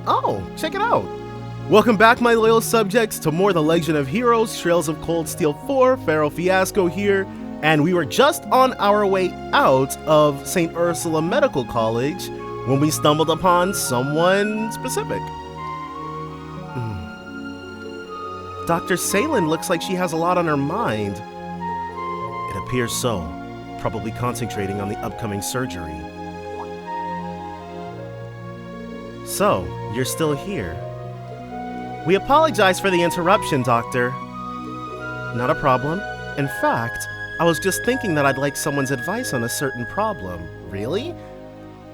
Oh, check it out. Welcome back, my loyal subjects, to more The Legend of Heroes, Trails of Cold Steel 4, Pharaoh Fiasco here, and we were just on our way out of St. Ursula Medical College when we stumbled upon someone specific. Dr. Salen looks like she has a lot on her mind. It appears so, probably concentrating on the upcoming surgery. So, you're still here. We apologize for the interruption, Doctor. Not a problem. In fact, I was just thinking that I'd like someone's advice on a certain problem. Really?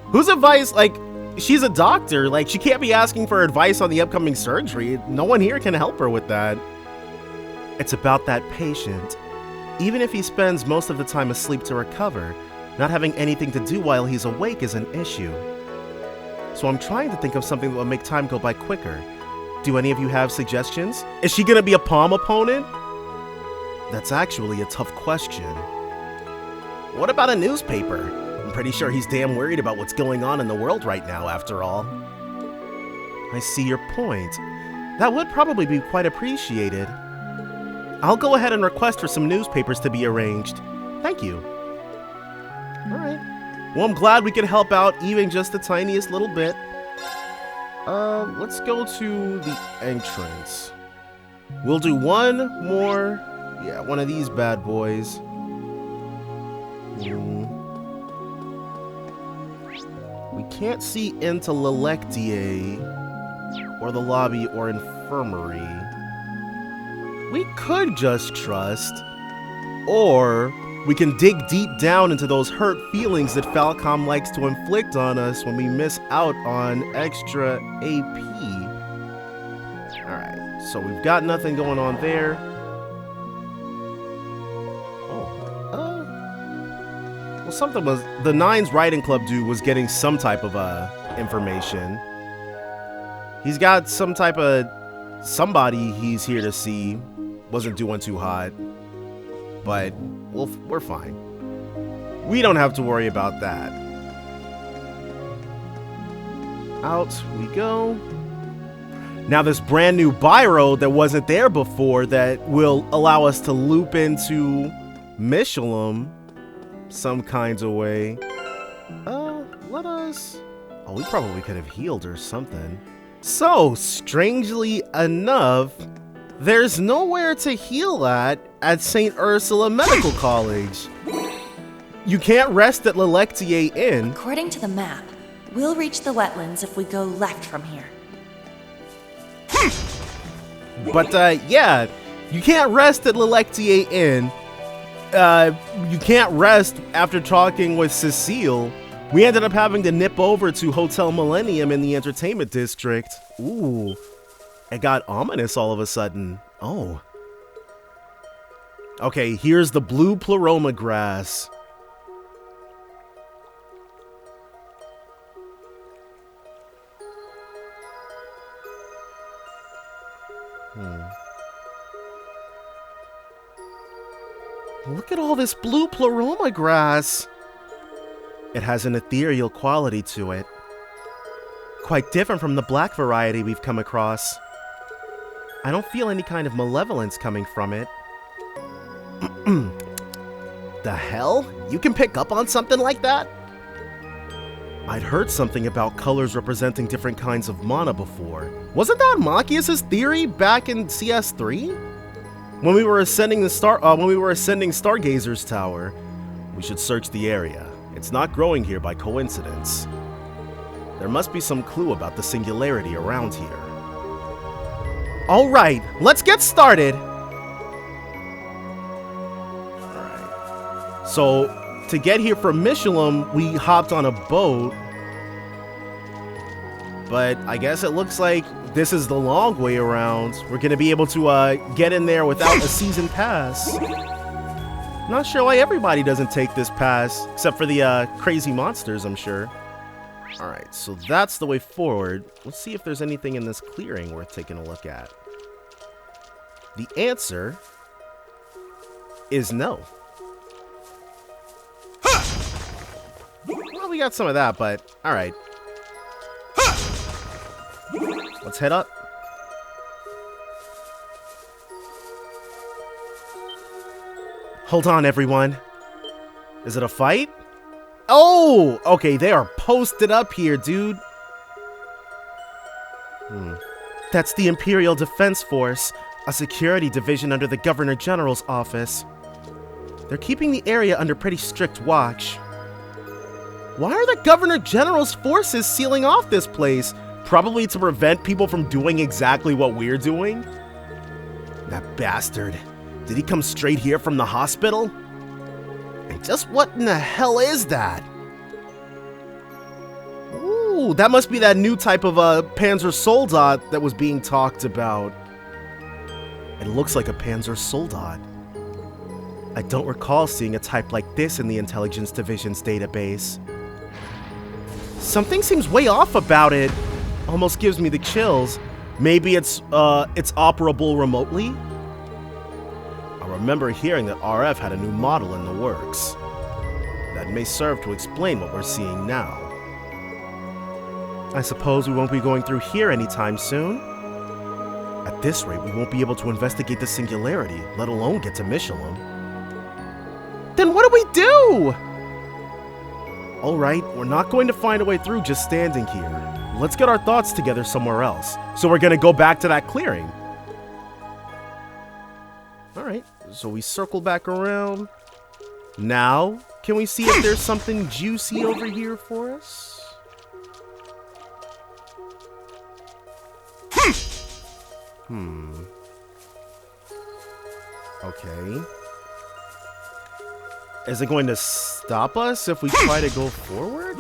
Whose advice? Like, she's a doctor. Like, she can't be asking for advice on the upcoming surgery. No one here can help her with that. It's about that patient. Even if he spends most of the time asleep to recover, not having anything to do while he's awake is an issue. So I'm trying to think of something that will make time go by quicker. Do any of you have suggestions? Is she gonna be a palm opponent? That's actually a tough question. What about a newspaper? I'm pretty sure he's damn worried about what's going on in the world right now, after all. I see your point. That would probably be quite appreciated. I'll go ahead and request for some newspapers to be arranged. Thank you. Alright. Well, I'm glad we could help out even just the tiniest little bit. Let's go to the entrance. We'll do one more. Yeah, one of these bad boys. We can't see into Lelectier or the lobby or infirmary. We could just trust, or we can dig deep down into those hurt feelings that Falcom likes to inflict on us when we miss out on extra AP. Alright, so we've got nothing going on there. Well, something was, the Nines Riding Club dude was getting some type of information. He's got some type of somebody he's here to see. Wasn't doing too hot, but we're fine. We don't have to worry about that. Out we go. Now this brand new by-road that wasn't there before that will allow us to loop into Mishelam some kinds of way. Let us... Oh, we probably could have healed or something. So, strangely enough, there's nowhere to heal at St. Ursula Medical College. You can't rest at Lelectier Inn. According to the map, we'll reach the wetlands if we go left from here. But, yeah, you can't rest at Lelectier Inn. You can't rest after talking with Cecile. We ended up having to nip over to Hotel Millennium in the entertainment district. Ooh. It got ominous all of a sudden. Oh. Okay, here's the blue pleroma grass. Look at all this blue pleroma grass. It has an ethereal quality to it. Quite different from the black variety we've come across. I don't feel any kind of malevolence coming from it. The hell? You can pick up on something like that? I'd heard something about colors representing different kinds of mana before. Wasn't that Machias' theory back in CS3? When we were ascending Stargazer's Tower, we should search the area. It's not growing here by coincidence. There must be some clue about the singularity around here. Alright, let's get started! Alright. So, to get here from Mishelam, we hopped on a boat. But I guess it looks like this is the long way around. We're gonna be able to get in there without a season pass. Not sure why everybody doesn't take this pass, except for the crazy monsters, I'm sure. Alright, so that's the way forward. Let's see if there's anything in this clearing worth taking a look at. The answer is no. Well, we got some of that, but alright. Let's head up. Hold on, everyone. Is it a fight? Oh! Okay, they are posted up here, dude. That's the Imperial Defense Force, a security division under the Governor General's office. They're keeping the area under pretty strict watch. Why are the Governor General's forces sealing off this place? Probably to prevent people from doing exactly what we're doing? That bastard. Did he come straight here from the hospital? And just what in the hell is that? Ooh, that must be that new type of Panzer Soldat that was being talked about. It looks like a Panzer Soldat. I don't recall seeing a type like this in the Intelligence Division's database. Something seems way off about it. Almost gives me the chills. Maybe it's operable remotely? I remember hearing that RF had a new model in the works. That may serve to explain what we're seeing now. I suppose we won't be going through here anytime soon. At this rate, we won't be able to investigate the singularity, let alone get to Mishelam. Then what do we do? Alright, we're not going to find a way through just standing here. Let's get our thoughts together somewhere else. So we're gonna go back to that clearing. Alright, so we circle back around. Now, can we see if there's something juicy over here for us? Okay. Is it going to stop us if we try to go forward?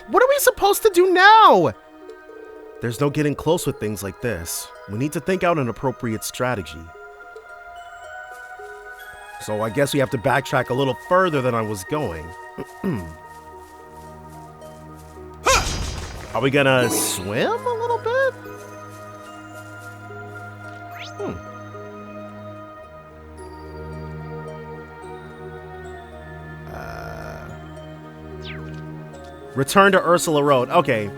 What are we supposed to do now? There's no getting close with things like this. We need to think out an appropriate strategy. So I guess we have to backtrack a little further than I was going. Are we gonna swim a little bit? Return to Ursula Road. Okay.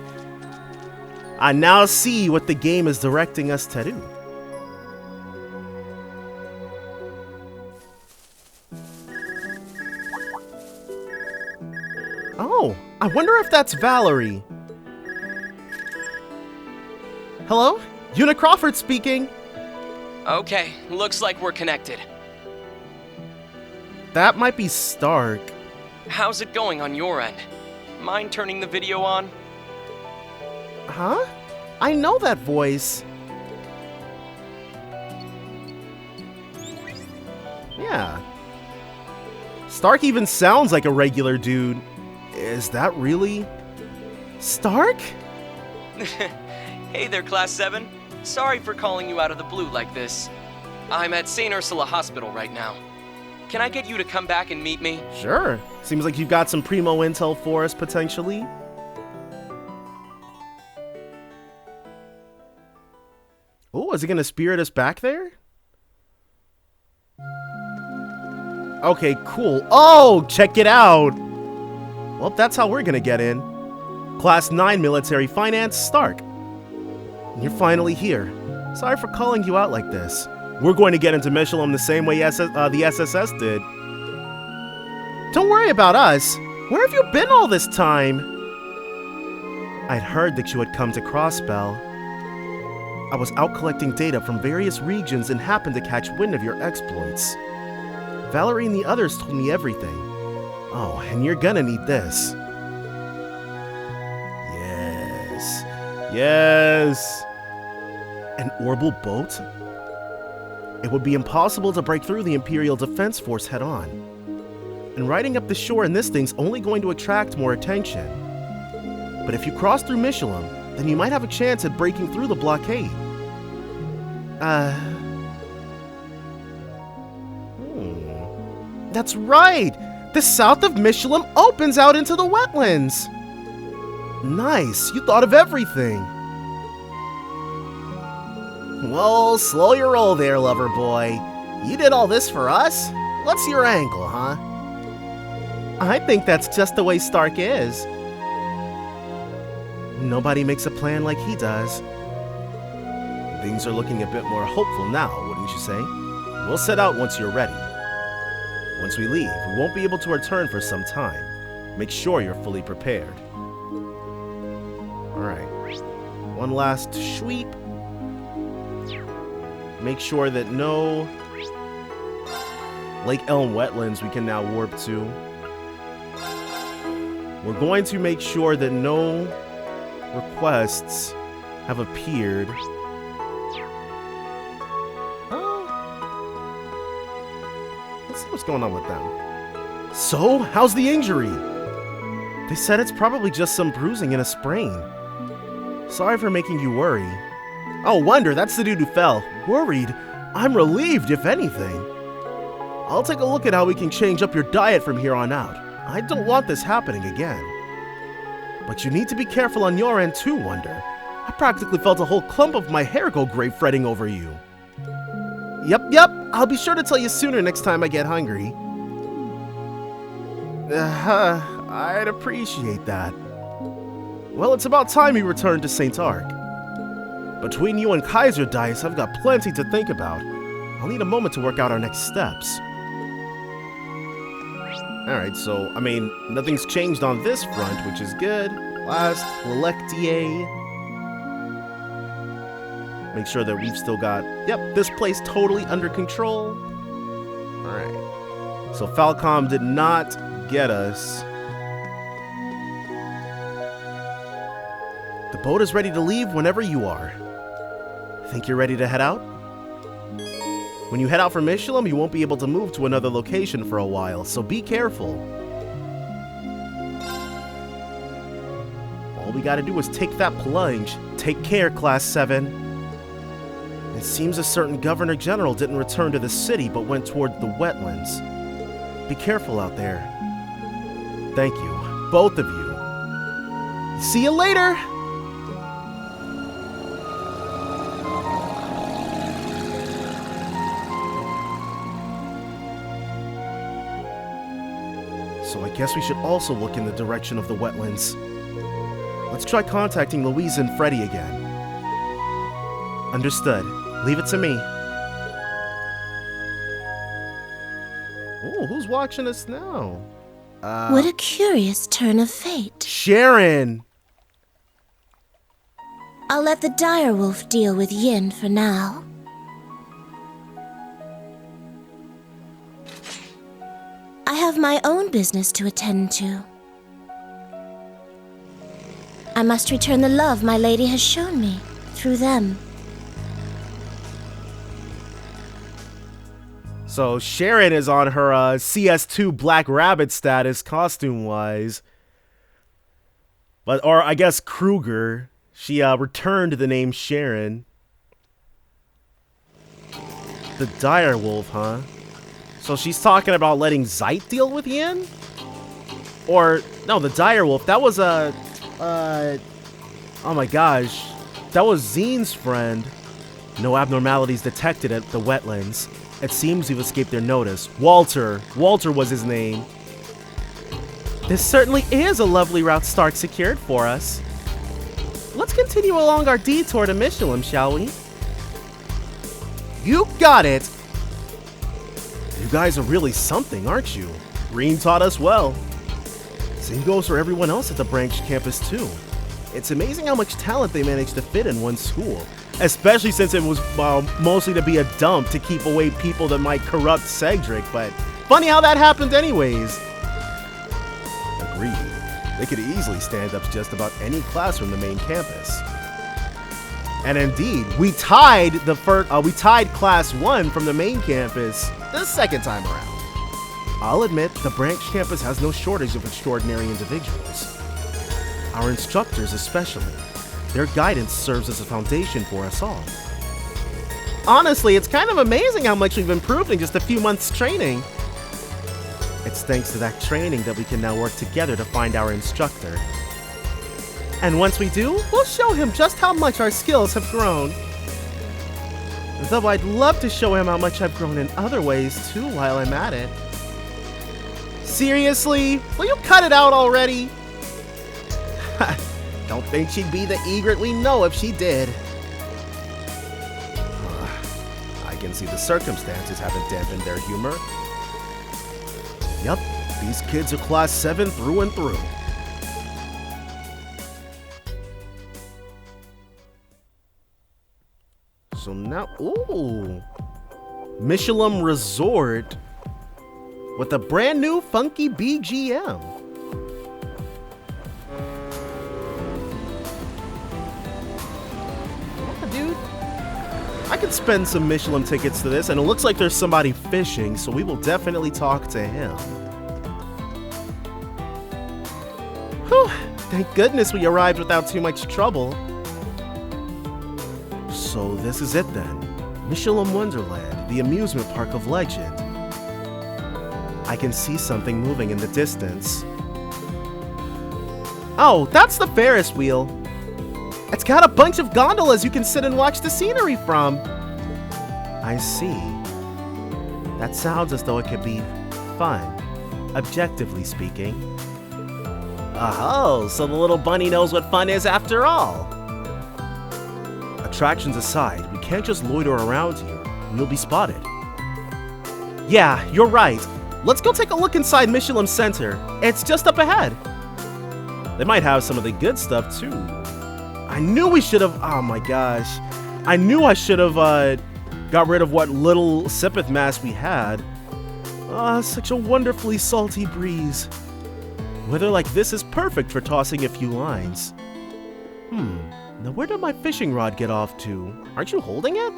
I now see what the game is directing us to do. Oh, I wonder if that's Valerie. Hello? Una Crawford speaking. Okay, looks like we're connected. That might be Stark. How's it going on your end? Mind turning the video on? Huh? I know that voice. Yeah. Stark even sounds like a regular dude. Is that really Stark? Hey there, Class 7. Sorry for calling you out of the blue like this. I'm at St. Ursula Hospital right now. Can I get you to come back and meet me? Sure. Seems like you've got some primo intel for us, potentially. Oh, is it gonna spirit us back there? Okay, cool. Oh, check it out! Well, that's how we're gonna get in. Class 9 Military Finance, Stark. You're finally here. Sorry for calling you out like this. We're going to get into Mishelam the same way the SSS did. Don't worry about us. Where have you been all this time? I'd heard that you had come to Crossbell. I was out collecting data from various regions and happened to catch wind of your exploits. Valerie and the others told me everything. Oh, and you're gonna need this. Yes. Yes. An orbital boat? It would be impossible to break through the Imperial Defense Force head-on. And riding up the shore in this thing's only going to attract more attention. But if you cross through Mishelam, then you might have a chance at breaking through the blockade. That's right! The south of Mishelam opens out into the wetlands! Nice, you thought of everything! Well, slow your roll there, lover boy. You did all this for us? What's your angle, huh? I think that's just the way Stark is. Nobody makes a plan like he does. Things are looking a bit more hopeful now, wouldn't you say? We'll set out once you're ready. Once we leave, we won't be able to return for some time. Make sure you're fully prepared. Alright. One last sweep. Make sure that no Lake Elm wetlands we can now warp to. We're going to make sure that no requests have appeared. Let's see what's going on with them. So, how's the injury? They said it's probably just some bruising and a sprain. Sorry for making you worry. Oh, Wonder, that's the dude who fell. Worried? I'm relieved, if anything. I'll take a look at how we can change up your diet from here on out. I don't want this happening again. But you need to be careful on your end too, Wonder. I practically felt a whole clump of my hair go gray fretting over you. Yep. I'll be sure to tell you sooner next time I get hungry. I'd appreciate that. Well, it's about time you returned to St. Ark. Between you and Kaiser Dice, I've got plenty to think about. I'll need a moment to work out our next steps. Alright, so, I mean, nothing's changed on this front, which is good. Last, Lectier. Make sure that we've still got, yep, this place totally under control. Alright. So Falcom did not get us. The boat is ready to leave whenever you are. Think you're ready to head out? When you head out from Mishelam, you won't be able to move to another location for a while, so be careful. All we gotta do is take that plunge. Take care, Class 7. It seems a certain Governor General didn't return to the city, but went toward the wetlands. Be careful out there. Thank you, both of you. See you later! So I guess we should also look in the direction of the wetlands. Let's try contacting Louise and Freddy again. Understood. Leave it to me. Oh, who's watching us now? What a curious turn of fate. Sharon! I'll let the direwolf deal with Yin for now. I have my own business to attend to. I must return the love my lady has shown me through them. So Sharon is on her CS2 Black Rabbit status costume-wise. Or I guess Kruger. She returned the name Sharon. The direwolf, huh? So she's talking about letting Zeit deal with Yin? Or, no, the direwolf, that was a, oh my gosh. That was Zine's friend. No abnormalities detected at the wetlands. It seems we've escaped their notice. Walter. Walter was his name. This certainly is a lovely route Stark secured for us. Let's continue along our detour to Mishelam, shall we? You got it! You guys are really something, aren't you? Green taught us well. Same goes for everyone else at the branch campus, too. It's amazing how much talent they managed to fit in one school. Especially since it was mostly to be a dump to keep away people that might corrupt Cedric, but funny how that happened anyways. Agreed. They could easily stand up to just about any class from the main campus. And indeed, we tied class 1 from the main campus the second time around. I'll admit, the branch campus has no shortage of extraordinary individuals. Our instructors especially. Their guidance serves as a foundation for us all. Honestly, it's kind of amazing how much we've improved in just a few months' training. It's thanks to that training that we can now work together to find our instructor. And once we do, we'll show him just how much our skills have grown. Though I'd love to show him how much I've grown in other ways too while I'm at it. Seriously? Will you cut it out already? Don't think she'd be the egret we know if she did. I can see the circumstances haven't dampened their humor. Yep, these kids are class 7 through and through. So now, ooh, Mishelam Resort with a brand new funky BGM. Yeah, dude. I could spend some Mishelam tickets to this, and it looks like there's somebody fishing, so we will definitely talk to him. Whew, thank goodness we arrived without too much trouble. So this is it then. Mishelam Wonder Land, the amusement park of legend. I can see something moving in the distance. Oh, that's the Ferris wheel. It's got a bunch of gondolas you can sit and watch the scenery from. I see. That sounds as though it could be fun, objectively speaking. Oh, so the little bunny knows what fun is after all. Attractions aside, we can't just loiter around here. You'll be spotted. Yeah, you're right. Let's go take a look inside Mishelam Center. It's just up ahead. They might have some of the good stuff too. I knew we should have. Oh my gosh. I knew I should have got rid of what little Sepith mask we had. Such a wonderfully salty breeze. Weather like this is perfect for tossing a few lines. Now where did my fishing rod get off to? Aren't you holding it?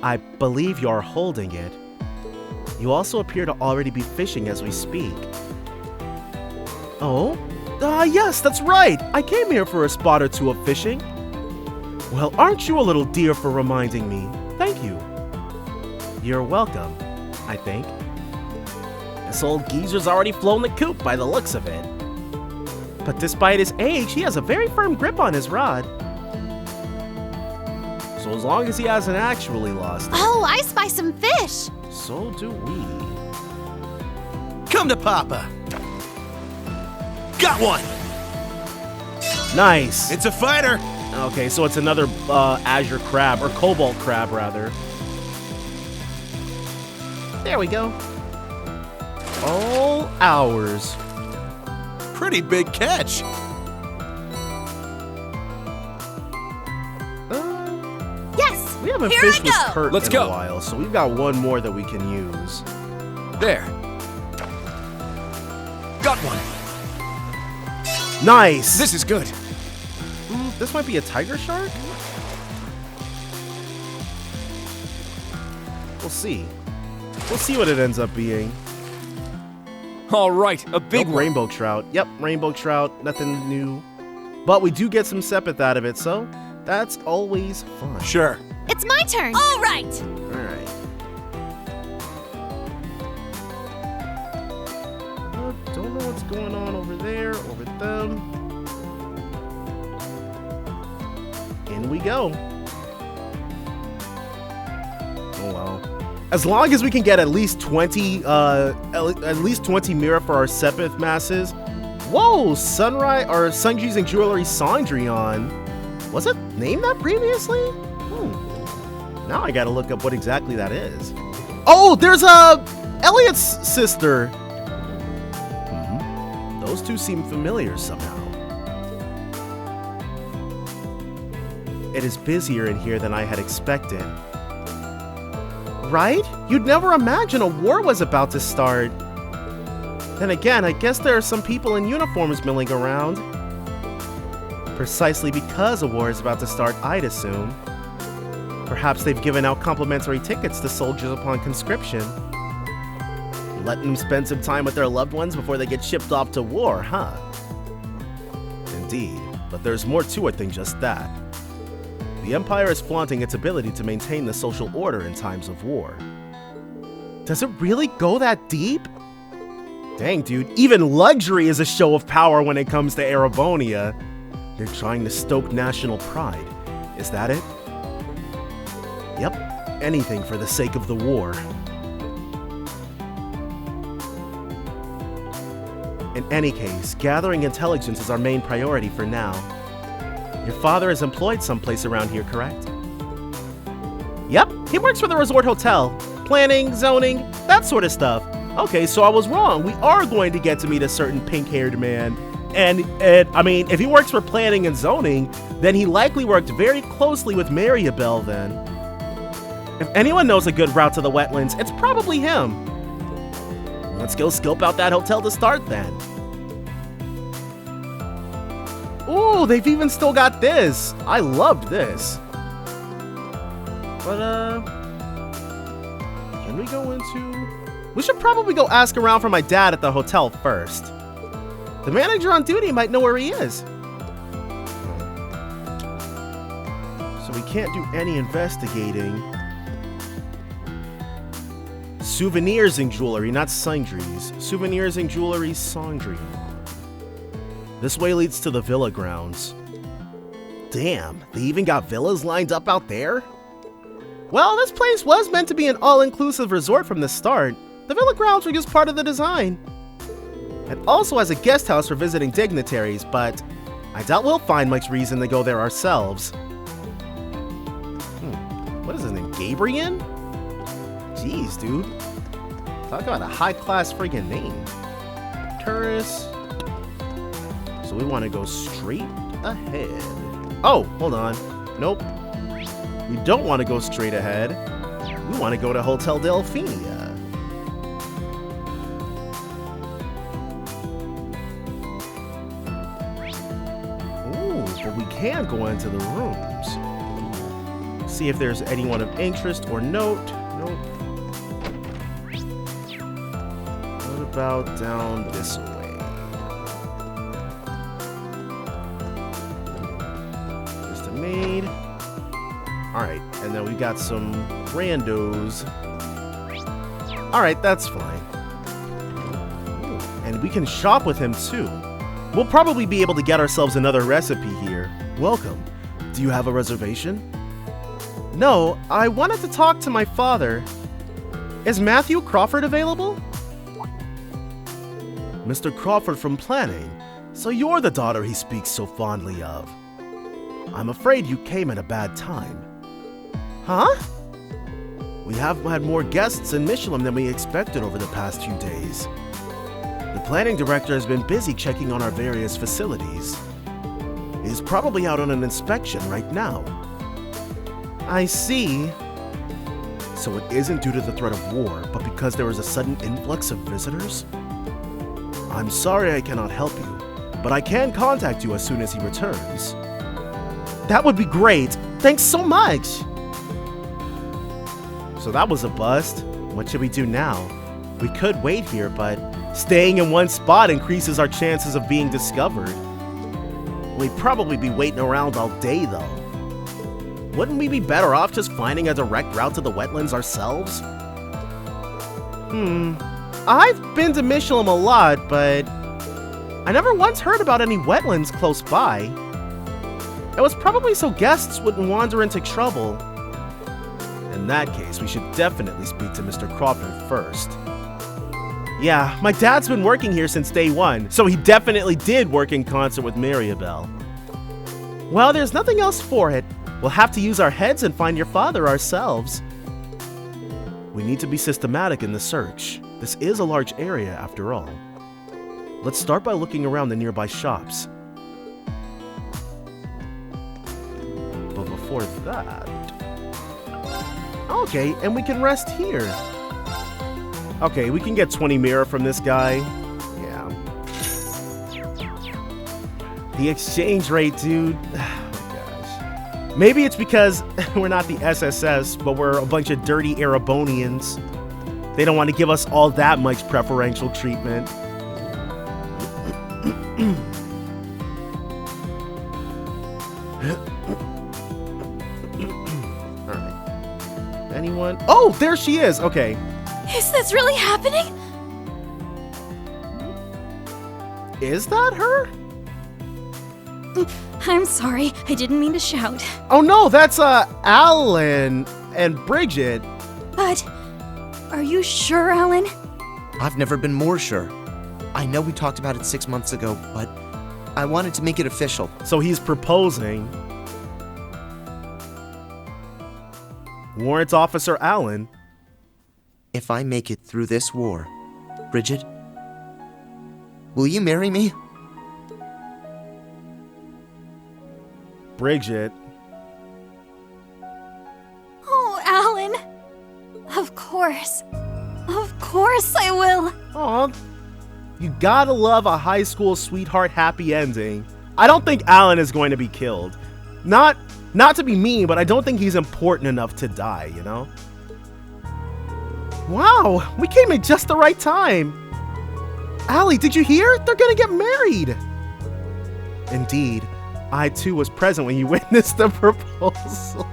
I believe you're holding it. You also appear to already be fishing as we speak. Oh? Yes, that's right! I came here for a spot or two of fishing. Well, aren't you a little dear for reminding me? Thank you. You're welcome, I think. This old geezer's already flown the coop by the looks of it. But despite his age, he has a very firm grip on his rod. So as long as he hasn't actually lost it. Oh, I spy some fish! So do we. Come to Papa. Got one. Nice. It's a fighter. Okay, so it's another azure crab, or cobalt crab, rather. There we go. All ours. Pretty big catch. Yes! We haven't Here fished I with go. Kurt Let's in go. a while, so we've got one more that we can use. There. Got one. Nice! This is good. This might be a tiger shark? We'll see. We'll see what it ends up being. All right, a big Nope, one. rainbow trout. Yep, rainbow trout. Nothing new. But we do get some sepith out of it, so that's always fun. Sure. It's my turn! All right! Alright. Don't know what's going on over there, over them. In we go. Oh well. As long as we can get at least 20 mira for our sepith masses. Whoa, Sunrise or Sungji's and Jewelry Cendrillon. Was it named that previously? Now I gotta look up what exactly that is. Oh, there's Elliot's sister. Those two seem familiar somehow. It is busier in here than I had expected. Right? You'd never imagine a war was about to start. Then again, I guess there are some people in uniforms milling around. Precisely because a war is about to start, I'd assume. Perhaps they've given out complimentary tickets to soldiers upon conscription. Let them spend some time with their loved ones before they get shipped off to war, huh? Indeed, but there's more to it than just that. The Empire is flaunting its ability to maintain the social order in times of war. Does it really go that deep? Dang, dude, even luxury is a show of power when it comes to Erebonia. They're trying to stoke national pride. Is that it? Yep, anything for the sake of the war. In any case, gathering intelligence is our main priority for now. Your father is employed someplace around here, correct? Yep, he works for the resort hotel. Planning, zoning, that sort of stuff. Okay, so I was wrong. We are going to get to meet a certain pink-haired man. And I mean, if he works for planning and zoning, then he likely worked very closely with Maribel then. If anyone knows a good route to the wetlands, it's probably him. Let's go scope out that hotel to start then. Ooh, they've even still got this. I loved this. But, can we go into... We should probably go ask around for my dad at the hotel first. The manager on duty might know where he is. So we can't do any investigating. Souvenirs and jewelry, not sundries. Souvenirs and jewelry, sundry. This way leads to the villa grounds. Damn, they even got villas lined up out there? Well, this place was meant to be an all-inclusive resort from the start. The villa grounds were just part of the design. It also has a guest house for visiting dignitaries, but I doubt we'll find much reason to go there ourselves. What is his name? Gabriel? Jeez, dude. Talk about a high-class friggin' name. Tourist. So we want to go straight ahead. Oh, hold on. Nope. We don't want to go straight ahead. We want to go to Hotel Delphenia. Ooh, but we can go into the rooms. See if there's anyone of interest or note. Nope. What about down this way? There's the maid. Alright, and then we got some randos. Alright, that's fine. Ooh, and we can shop with him too. We'll probably be able to get ourselves another recipe here. Welcome. Do you have a reservation? No, I wanted to talk to my father. Is Matthew Crawford available? Mr. Crawford from planning. So you're the daughter he speaks so fondly of. I'm afraid you came at a bad time. Huh? We have had more guests in Mishelam than we expected over the past few days. The planning director has been busy checking on our various facilities. He's probably out on an inspection right now. I see. So it isn't due to the threat of war, but because there is a sudden influx of visitors? I'm sorry I cannot help you, but I can contact you as soon as he returns. That would be great. Thanks so much. So that was a bust. What should we do now? We could wait here, but staying in one spot increases our chances of being discovered. We'd probably be waiting around all day, though. Wouldn't we be better off just finding a direct route to the wetlands ourselves? I've been to Mishelam a lot, but I never once heard about any wetlands close by. It was probably so guests wouldn't wander into trouble. In that case, we should definitely speak to Mr. Crawford first. Yeah, my dad's been working here since day one, so he definitely did work in concert with Maribel. Well, there's nothing else for it. We'll have to use our heads and find your father ourselves. We need to be systematic in the search. This is a large area, after all. Let's start by looking around the nearby shops. But before that... Okay, and we can rest here. Okay, we can get 20 mirror from this guy. Yeah. The exchange rate, dude. Oh my gosh. Maybe it's because we're not the SSS, but we're a bunch of dirty Erebonians. They don't want to give us all that much preferential treatment. Alright. Anyone? Oh, there she is! Okay. Is this really happening? Is that her? I'm sorry, I didn't mean to shout. Oh no, that's Alan and Bridget. But, are you sure, Alan? I've never been more sure. I know we talked about it 6 months ago, but I wanted to make it official. So he's proposing. Warrant Officer Allen. If I make it through this war, Bridget, will you marry me? Bridget. Oh, Alan. Of course. Of course I will. Aw, you gotta love a high school sweetheart happy ending. I don't think Alan is going to be killed. Not to be mean, but I don't think he's important enough to die, you know? Wow, we came in just the right time. Allie, did you hear? They're gonna get married. Indeed, I too was present when you witnessed the proposal.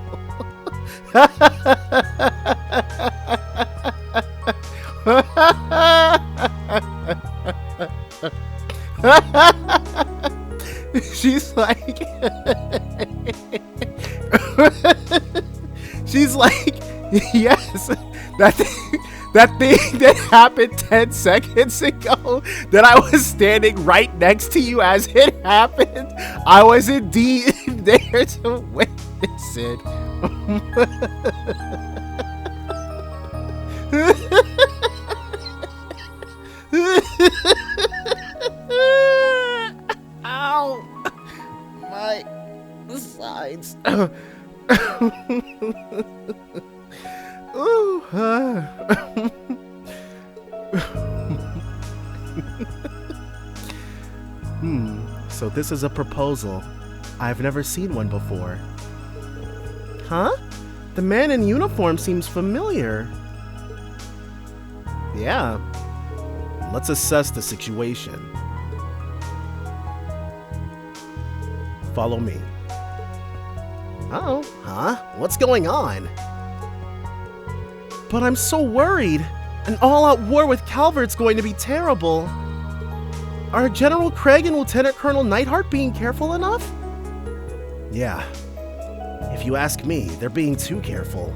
She's like, yes, that thing that happened 10 seconds ago, that I was standing right next to you as it happened, I was indeed there to witness it. Ow! My sides. Ooh, So this is a proposal. I've never seen one before. Huh? The man in uniform seems familiar. Yeah. Let's assess the situation. Follow me. Oh, huh? What's going on? But I'm so worried. An all-out war with Calvert's going to be terrible. Are General Craig and Lieutenant Colonel Neidhart being careful enough? Yeah. If you ask me, they're being too careful.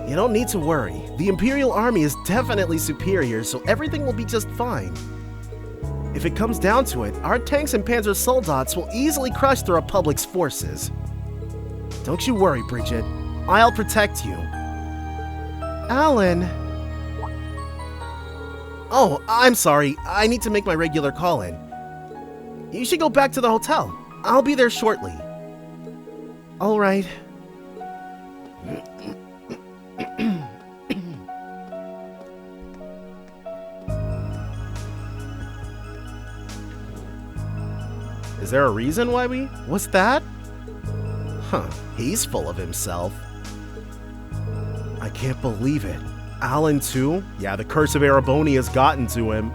You don't need to worry. The Imperial Army is definitely superior, so everything will be just fine. If it comes down to it, our tanks and Panzer Soldats will easily crush the Republic's forces. Don't you worry, Bridget. I'll protect you. Alan. Oh, I'm sorry. I need to make my regular call-in. You should go back to the hotel. I'll be there shortly. All right. Is there a reason why we... What's that? Huh, he's full of himself. I can't believe it. Alan too? Yeah, the curse of Ereboni has gotten to him.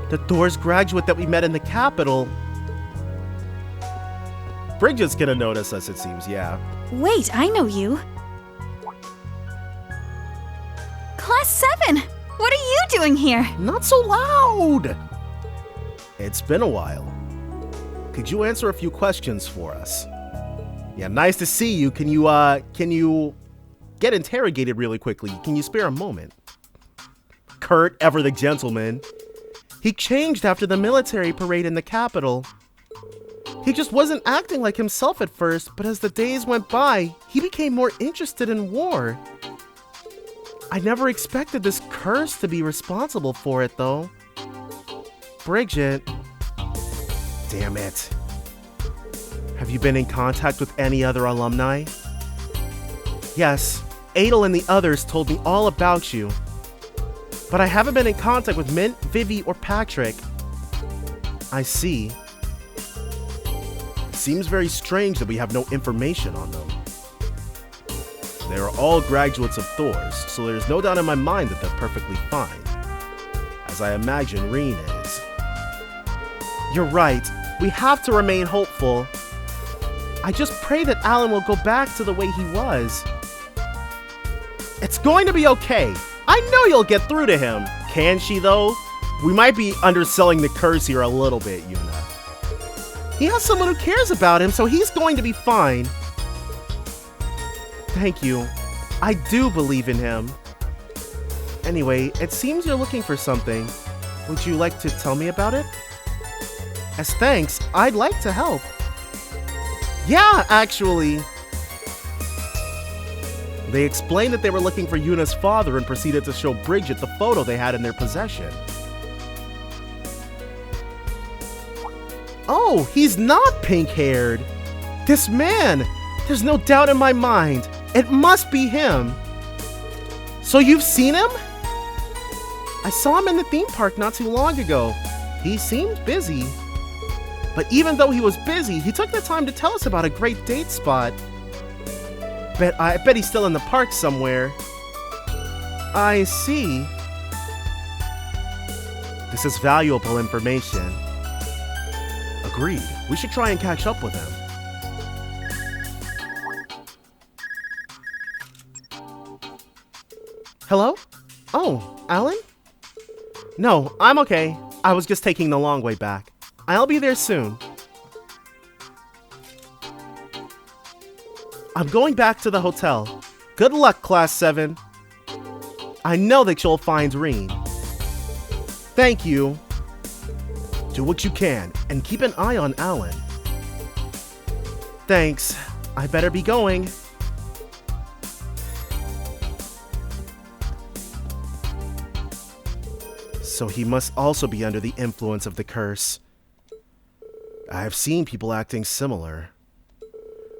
The Thors graduate that we met in the capital. Bridget's gonna notice us, it seems, yeah. Wait, I know you. Class 7! What are you doing here? Not so loud! It's been a while. Could you answer a few questions for us? Yeah, nice to see you. Can you get interrogated really quickly? Can you spare a moment? Kurt, ever the gentleman. He changed after the military parade in the capital. He just wasn't acting like himself at first, but as the days went by, he became more interested in war. I never expected this curse to be responsible for it, though. Bridget. Damn it. Have you been in contact with any other alumni? Yes, Adel and the others told me all about you. But I haven't been in contact with Mint, Vivi, or Patrick. I see. It seems very strange that we have no information on them. They are all graduates of Thors, so there's no doubt in my mind that they're perfectly fine. As I imagine Reen is. You're right. We have to remain hopeful. I just pray that Alan will go back to the way he was. It's going to be okay. I know you'll get through to him. Can she, though? We might be underselling the curse here a little bit, Yuna. He has someone who cares about him, so he's going to be fine. Thank you. I do believe in him. Anyway, it seems you're looking for something. Would you like to tell me about it? As thanks, I'd like to help. Yeah, actually. They explained that they were looking for Yuna's father and proceeded to show Bridget the photo they had in their possession. Oh, he's not pink-haired. This man, there's no doubt in my mind. It must be him. So you've seen him? I saw him in the theme park not too long ago. He seemed busy. But even though he was busy, he took the time to tell us about a great date spot. I bet he's still in the park somewhere. I see. This is valuable information. Agreed. We should try and catch up with him. Hello? Oh, Alan? No, I'm okay. I was just taking the long way back. I'll be there soon. I'm going back to the hotel. Good luck, Class 7. I know that you'll find Reen. Thank you. Do what you can, and keep an eye on Alan. Thanks. I better be going. So he must also be under the influence of the curse. I have seen people acting similar.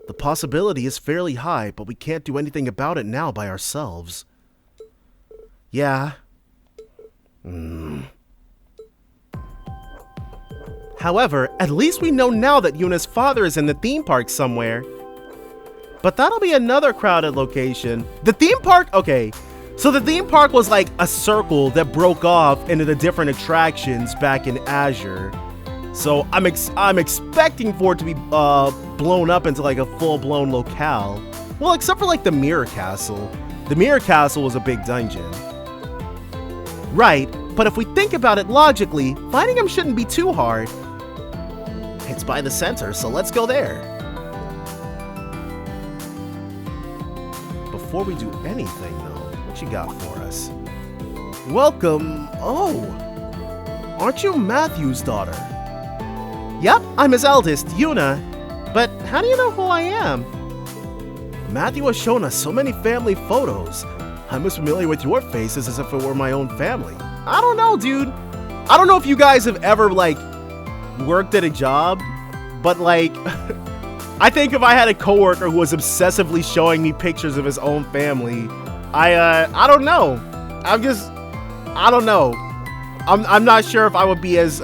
The possibility is fairly high, but we can't do anything about it now by ourselves. Yeah. However, at least we know now that Yuna's father is in the theme park somewhere. But that'll be another crowded location. The theme park? Okay. So the theme park was like a circle that broke off into the different attractions back in Azure. So I'm expecting for it to be blown up into like a full-blown locale. Well, except for like the Mirror Castle. The Mirror Castle was a big dungeon. Right, but if we think about it logically, finding him shouldn't be too hard. It's by the center, so let's go there. Before we do anything though, what you got for us? Welcome. Oh, aren't you Matthew's daughter? Yep, I'm his eldest, Yuna. But how do you know who I am? Matthew has shown us so many family photos. I'm as familiar with your faces as if it were my own family. I don't know, dude. I don't know if you guys have ever, like, worked at a job, but, like, I think if I had a coworker who was obsessively showing me pictures of his own family, I don't know. I don't know. I'm not sure if I would be as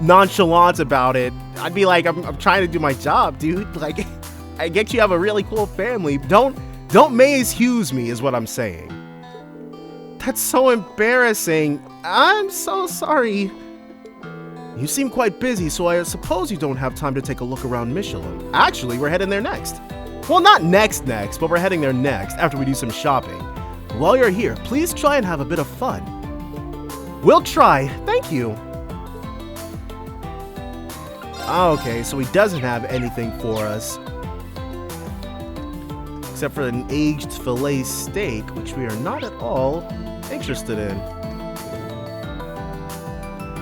nonchalant about it. I'd be like, I'm trying to do my job, dude. Like, I get you have a really cool family. Don't Maze Hughes me is what I'm saying. That's so embarrassing. I'm so sorry. You seem quite busy, so I suppose you don't have time to take a look around Mishelam. Actually, we're heading there next. Well, not next, but we're heading there next after we do some shopping. While you're here, please try and have a bit of fun. We'll try. Thank you. Okay, so he doesn't have anything for us. Except for an aged filet steak, which we are not at all interested in.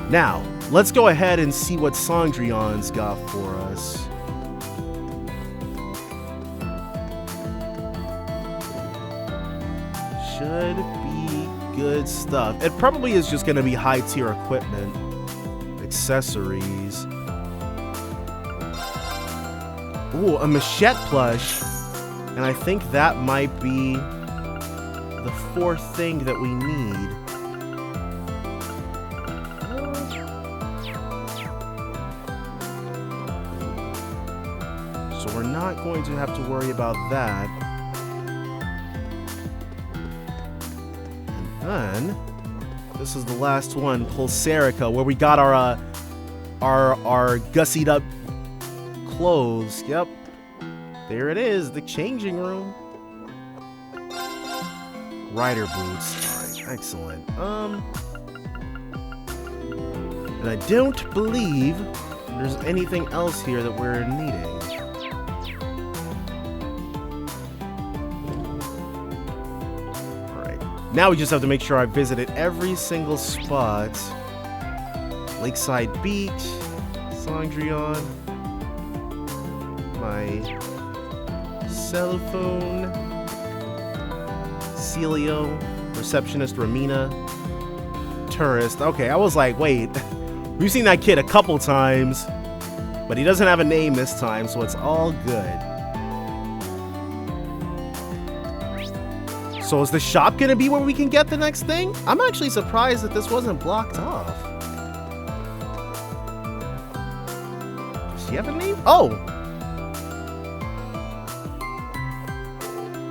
Now, let's go ahead and see what Cendrillon's got for us. Should be good stuff. It probably is just going to be high-tier equipment. Accessories. Ooh, a Machette plush. And I think that might be the fourth thing that we need. So we're not going to have to worry about that. And then, this is the last one, Pulsarica, where we got our gussied up clothes. Yep. There it is, the changing room. Rider boots. Alright, excellent. And I don't believe there's anything else here that we're needing. Alright. Now we just have to make sure I visited every single spot. Lakeside Beach, Songdrion, my cell phone, Celio, receptionist Ramina, tourist. Okay, I was like, wait, we've seen that kid a couple times, but he doesn't have a name this time, so it's all good. So is the shop gonna be where we can get the next thing? I'm actually surprised that this wasn't blocked off. Does she have a name? Oh!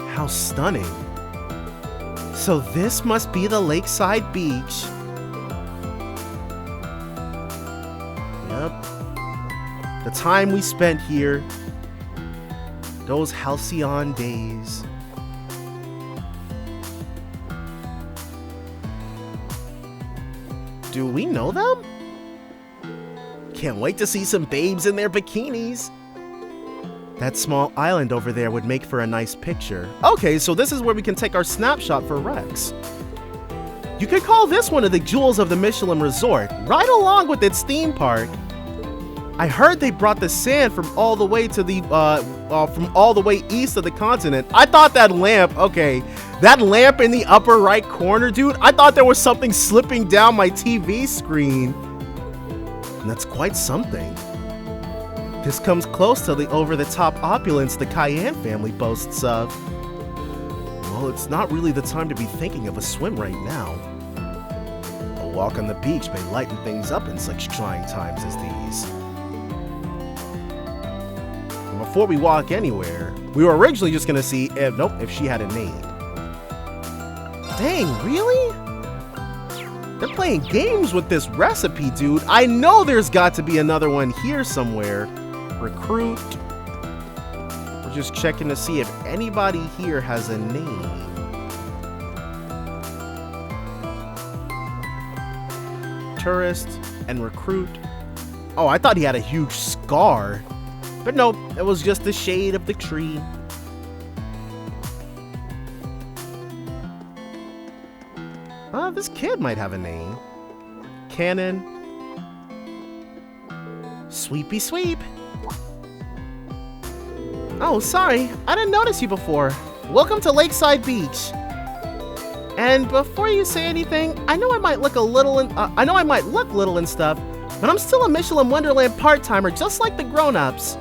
How stunning. So this must be the Lakeside Beach. Yep. The time we spent here. Those halcyon days. Do we know them? Can't wait to see some babes in their bikinis. That small island over there would make for a nice picture. Okay, so this is where we can take our snapshot for Rex. You could call this one of the jewels of the Mishelam Resort, right along with its theme park. I heard they brought the sand from all the way to the from all the way east of the continent. I thought that lamp, okay, that lamp in the upper right corner, dude, I thought there was something slipping down my TV screen. And that's quite something. This comes close to the over-the-top opulence the Cayenne family boasts of. Well, it's not really the time to be thinking of a swim right now. A walk on the beach may lighten things up in such trying times as these. And before we walk anywhere, we were originally just gonna see if she had a name. Dang, really? They're playing games with this recipe, dude. I know there's got to be another one here somewhere. Recruit. We're just checking to see if anybody here has a name. Tourist and recruit. Oh, I thought he had a huge scar. But nope, it was just the shade of the tree. This kid might have a name. Cannon. Sweepy Sweep. Oh, sorry. I didn't notice you before. Welcome to Lakeside Beach. And before you say anything, I know I might look little and stuff, but I'm still a Mishelam Wonder Land part-timer just like the grown-ups.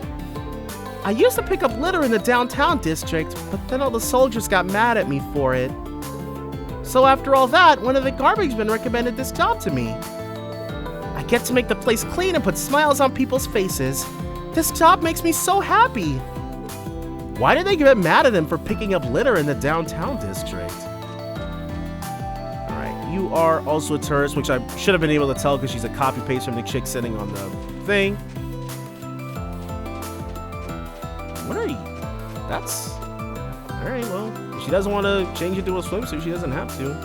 I used to pick up litter in the downtown district, but then all the soldiers got mad at me for it. So after all that, one of the garbage men recommended this job to me. I get to make the place clean and put smiles on people's faces. This job makes me so happy. Why did they get mad at him for picking up litter in the downtown district? Alright, you are also a tourist, which I should have been able to tell because she's a copy-paste from the chick sitting on the thing. What are you? That's... Alright, well, if she doesn't want to change into a swimsuit, she doesn't have to.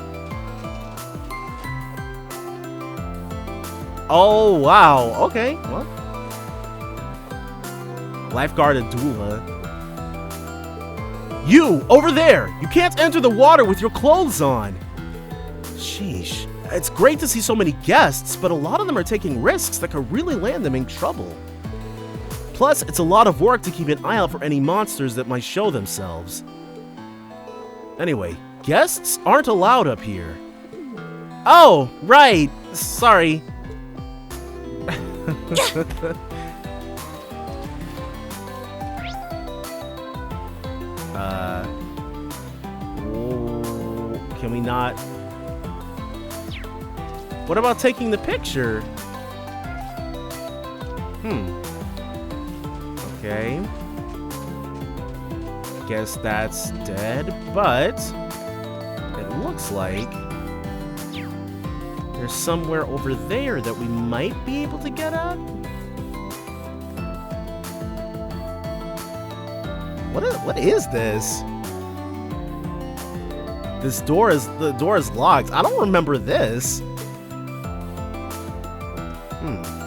Oh, wow. Okay, well. Lifeguard and doula. You, over there! You can't enter the water with your clothes on! Sheesh. It's great to see so many guests, but a lot of them are taking risks that could really land them in trouble. Plus, it's a lot of work to keep an eye out for any monsters that might show themselves. Anyway, guests aren't allowed up here. Oh, right. Sorry. Can we not? What about taking the picture? Okay. Guess that's dead, but it looks like there's somewhere over there that we might be able to get at. What is this? The door is locked. I don't remember this.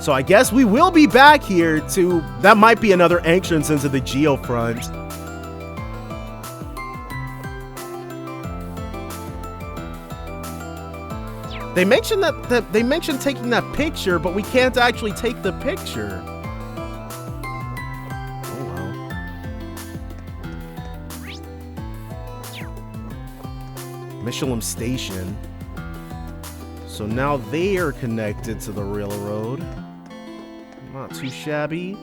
So I guess we will be back here to... That might be another entrance into the Geofront. They mentioned that they mentioned taking that picture, but we can't actually take the picture. Oh well. Mishelam Station. So now they are connected to the railroad. Not too shabby.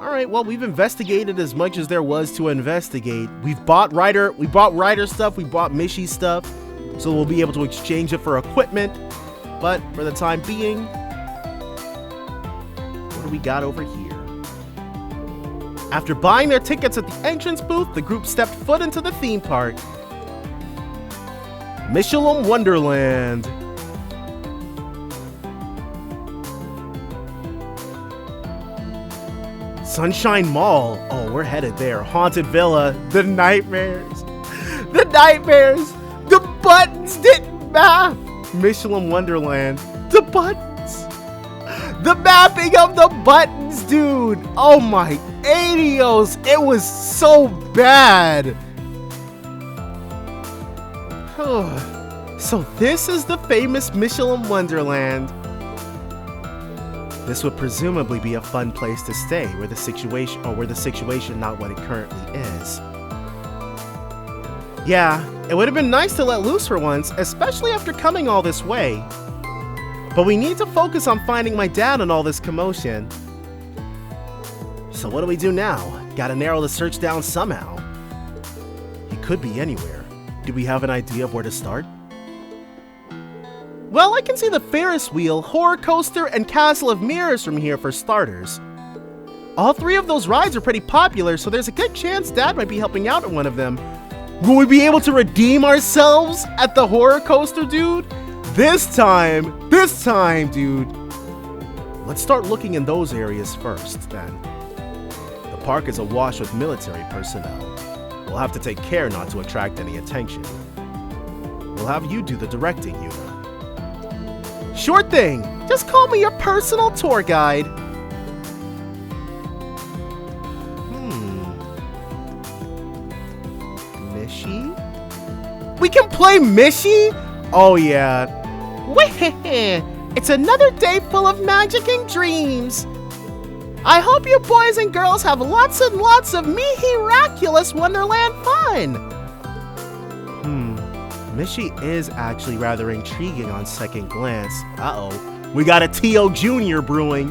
Alright, well, we've investigated as much as there was to investigate. We bought Ryder stuff, we bought Mishy stuff, so we'll be able to exchange it for equipment. But for the time being, what do we got over here? After buying their tickets at the entrance booth, the group stepped foot into the theme park. Mishelam Wonder Land. Sunshine Mall. Oh, we're headed there. Haunted Villa. The nightmares. The nightmares. The buttons didn't map. Mishelam Wonderland. The buttons. The mapping of the buttons, dude. Oh my adios. It was so bad. So this is the famous Mishelam Wonderland. This would presumably be a fun place to stay, where the situation not what it currently is. Yeah, it would have been nice to let loose for once, especially after coming all this way. But we need to focus on finding my dad and all this commotion. So what do we do now? Gotta narrow the search down somehow. He could be anywhere. Do we have an idea of where to start? Well, I can see the Ferris wheel, horror coaster, and Castle of Mirrors from here for starters. All three of those rides are pretty popular, so there's a good chance Dad might be helping out at one of them. Will we be able to redeem ourselves at the horror coaster, dude? This time, dude. Let's start looking in those areas first, then. The park is awash with military personnel. We'll have to take care not to attract any attention. We'll have you do the directing, Yuna. Sure thing! Just call me your personal tour guide. Mishy? We can play Mishy? Oh yeah. It's another day full of magic and dreams. I hope you boys and girls have lots and lots of miraculous Wonderland fun. Mishy is actually rather intriguing on second glance. Uh-oh. We got a T.O. Jr. brewing.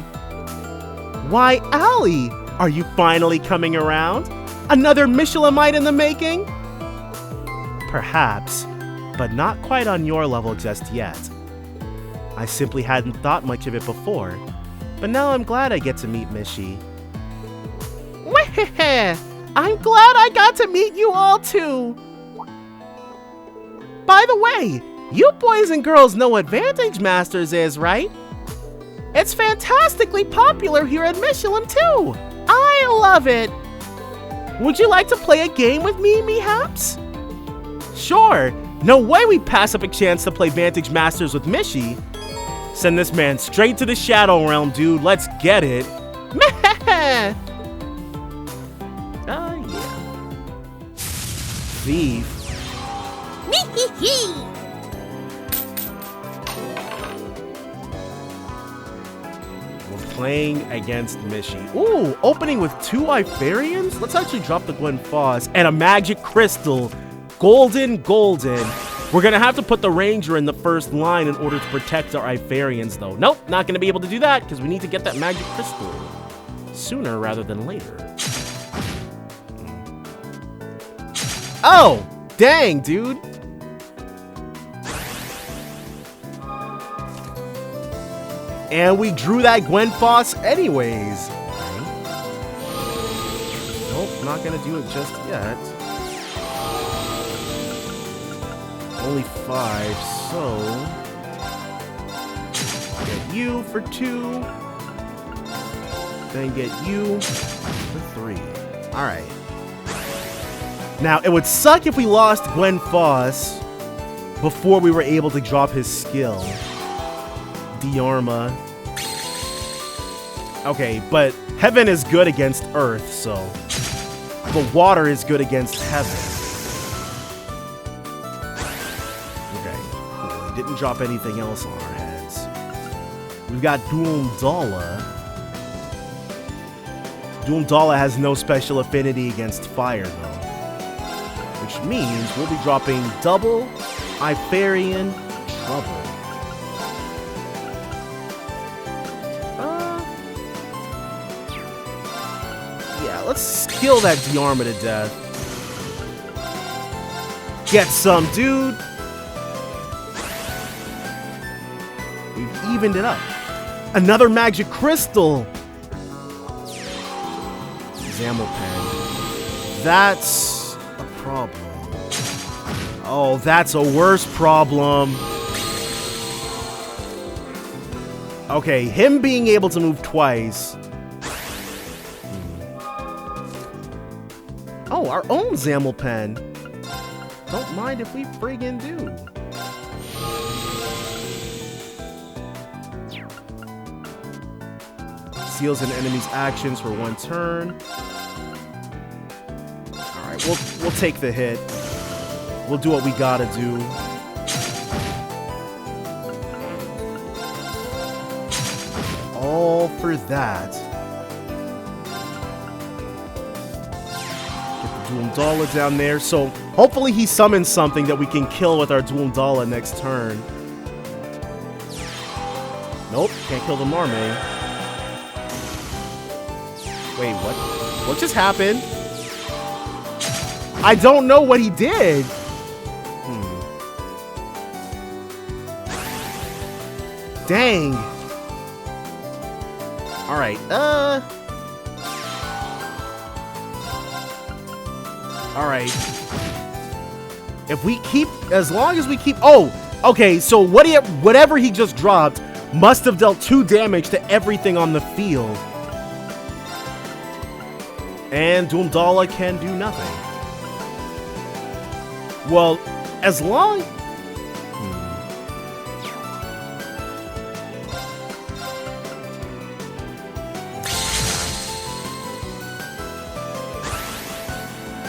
Why, Allie, are you finally coming around? Another Mishelamite in the making? Perhaps, but not quite on your level just yet. I simply hadn't thought much of it before, but now I'm glad I get to meet Mishy. I'm glad I got to meet you all too. By the way, you boys and girls know what Vantage Masters is, right? It's fantastically popular here at Mishelam too. I love it. Would you like to play a game with me, mehaps? Sure. No way we pass up a chance to play Vantage Masters with Mishy. Send this man straight to the Shadow Realm, dude. Let's get it. Yeah. Thief. We're playing against Mishy. Ooh, opening with 2 Ifarians? Let's actually drop the Gwen Foss and a magic crystal. Golden. We're gonna have to put the Ranger in the first line in order to protect our Ifarians, though. Nope, not gonna be able to do that because we need to get that magic crystal sooner rather than later. Oh, dang, dude. And we drew that Gwen Foss anyways. Nope, not gonna do it just yet. Only 5, so get you for 2. Then get you for 3. Alright. Now, it would suck if we lost Gwen Foss before we were able to drop his skill. Diarma. Okay, but heaven is good against earth, so the water is good against heaven. Okay, we didn't didn't drop anything else on our heads. We've got Doomdala. Doomdala has no special affinity against fire, though. Which means we'll be dropping double Ifarian Trouble. Yeah, let's kill that Diarma to death. Get some, dude! We've evened it up. Another Magic Crystal! Zamilpen. That's a problem. Oh, that's a worse problem. Okay, him being able to move twice. Oh, our own Zamilpen. Don't mind if we friggin' do. Seals an enemy's actions for 1 turn. Alright, we'll take the hit. We'll do what we gotta do. All for that. Get the Doomdala down there. So hopefully he summons something that we can kill with our Doomdala next turn. Nope, can't kill the Marmay. Wait, what? What just happened? I don't know what he did. Dang. All right. All right. If we keep, as long as we keep. Oh, okay. So whatever he just dropped must have dealt 2 damage to everything on the field. And Doomdala can do nothing. Well, as long...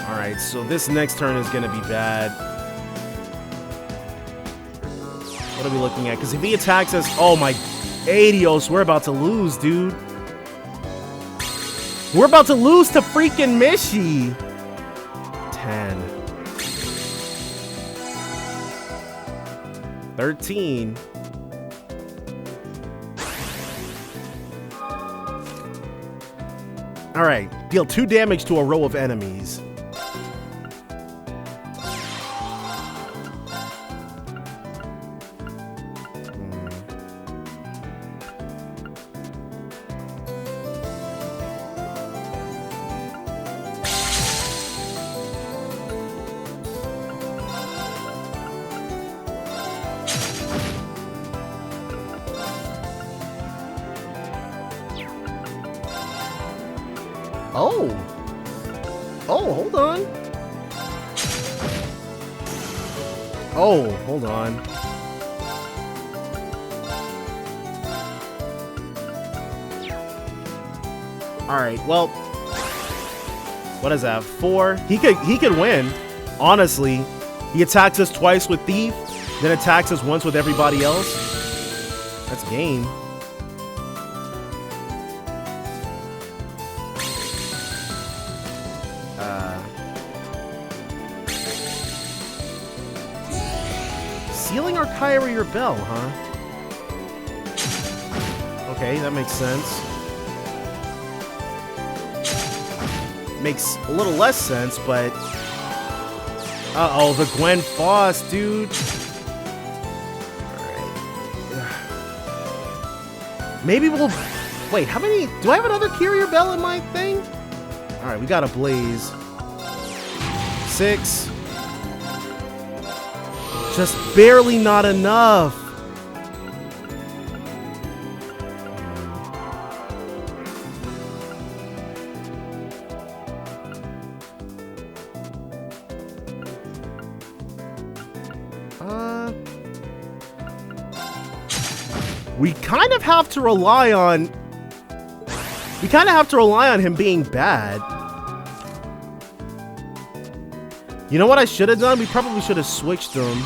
Alright, so this next turn is going to be bad. What are we looking at? Because if he attacks us... Oh my... Adios, we're about to lose, dude. We're about to lose to freaking Mishi. 10. 13. Alright, deal 2 damage to a row of enemies. Oh! Oh, hold on. Oh, hold on. Alright, well... What is that? 4? He could win. Honestly. He attacks us twice with Thief, then attacks us once with everybody else. That's game. Sealing our Kyrie or Bell, huh? Okay, that makes sense. Makes a little less sense, but... Uh-oh, the Gwen Foss, dude. Alright. Maybe we'll... Wait, how many... Do I have another Kyrie Bell in my thing? Alright, we got a Blaze. 6. Just barely not enough. We kind of have to rely on... We kind of have to rely on him being bad. You know what I should have done? We probably should have switched them.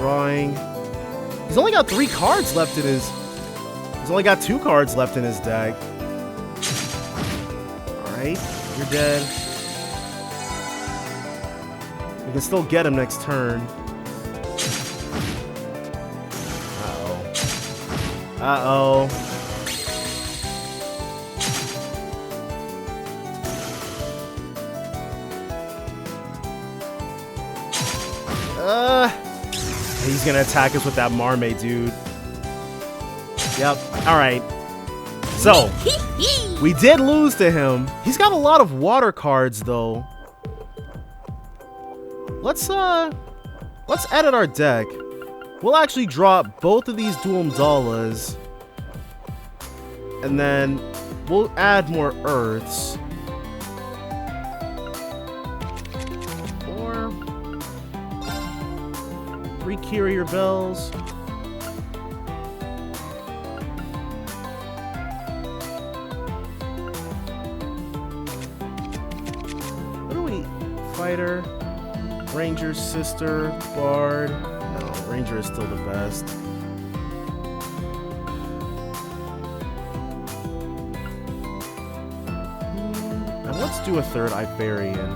drawing. He's only got 3 cards left in his... He's only got 2 cards left in his deck. Alright, you're dead. We can still get him next turn. Uh-oh. Uh-oh. He's gonna attack us with that Marmay, dude. Yep. Alright. So, we did lose to him. He's got a lot of water cards, though. Let's edit our deck. We'll actually drop both of these Dual Mdalas. And then we'll add more Earths. Or 3 Carrier Bells. What are we? Fighter, Ranger, Sister, Bard. No, Ranger is still the best. And let's do a 3rd Iberian.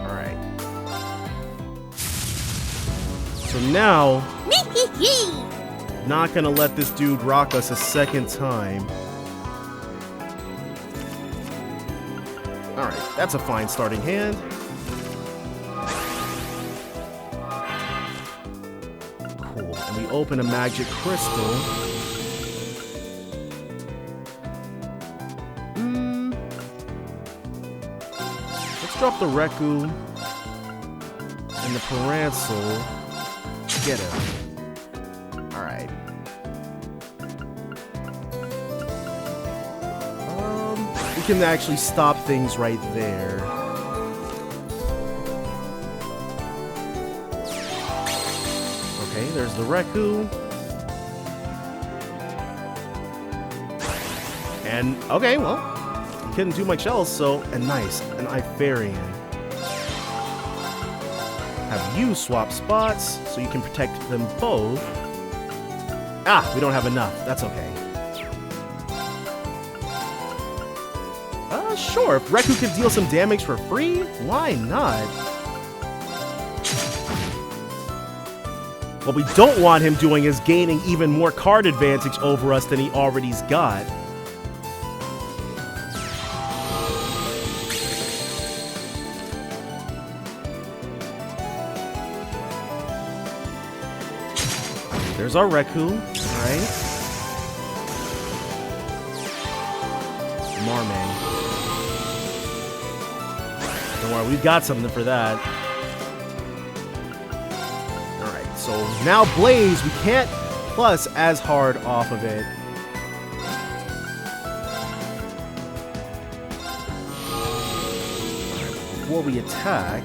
Alright. So now, not gonna let this dude rock us a 2nd time. Alright, that's a fine starting hand. Cool, and we open a Magic Crystal. Let's drop the Reku and the Paransel. Get him. Alright. We can actually stop things right there. Okay, there's the Reku. And, okay, well, you couldn't do much else, so, and nice, an Iberian. Have you swap spots, so you can protect them both. Ah, we don't have enough, that's okay. Sure, if Reku can deal some damage for free, why not? What we don't want him doing is gaining even more card advantage over us than he already's got. There's our Reku, alright. Marmay. Don't worry, we've got something for that. Alright, so now Blaze, we can't plus as hard off of it. Before we attack...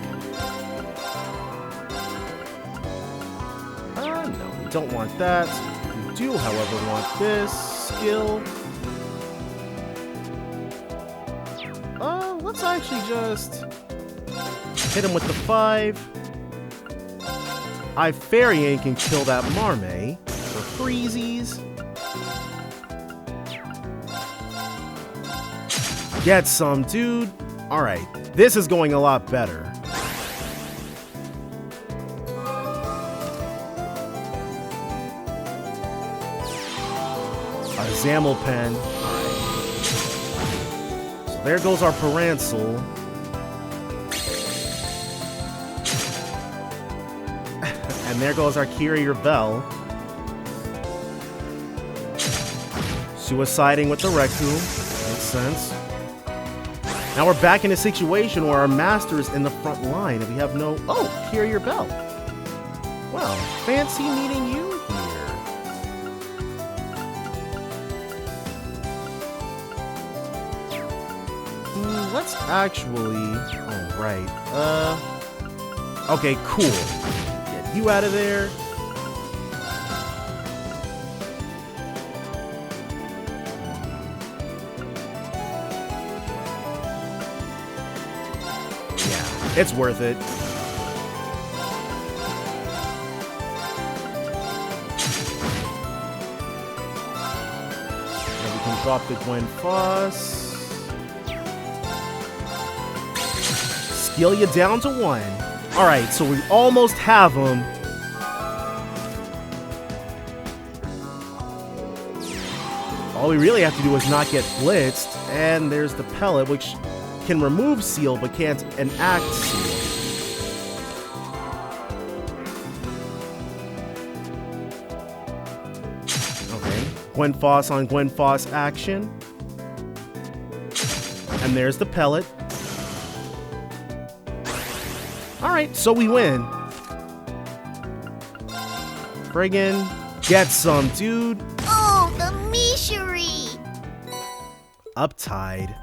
no, we don't want that. We do, however, want this skill. Let's actually just... hit him with the 5. Iberian can kill that Marmay for freezies. Get some, dude. Alright, this is going a lot better. A Zamelpen. Alright. So there goes our Paransel. And there goes our Carrier Bell. Suiciding with the Reku. Makes sense. Now we're back in a situation where our master is in the front line and we have no... Oh, Carrier Bell. Well, fancy meeting you here. Let's actually... Oh, right. Okay, cool. Get you out of there. Yeah, it's worth it. drop the Gwenfoss. Skill you down to 1. Alright, so we almost have him. All we really have to do is not get blitzed. And there's the pellet, which can remove seal, but can't enact seal. Okay, Gwenfoss on Gwenfoss action. And there's the pellet. Alright, so we win. Friggin' get some, dude. Oh, the Mishery! Uptide.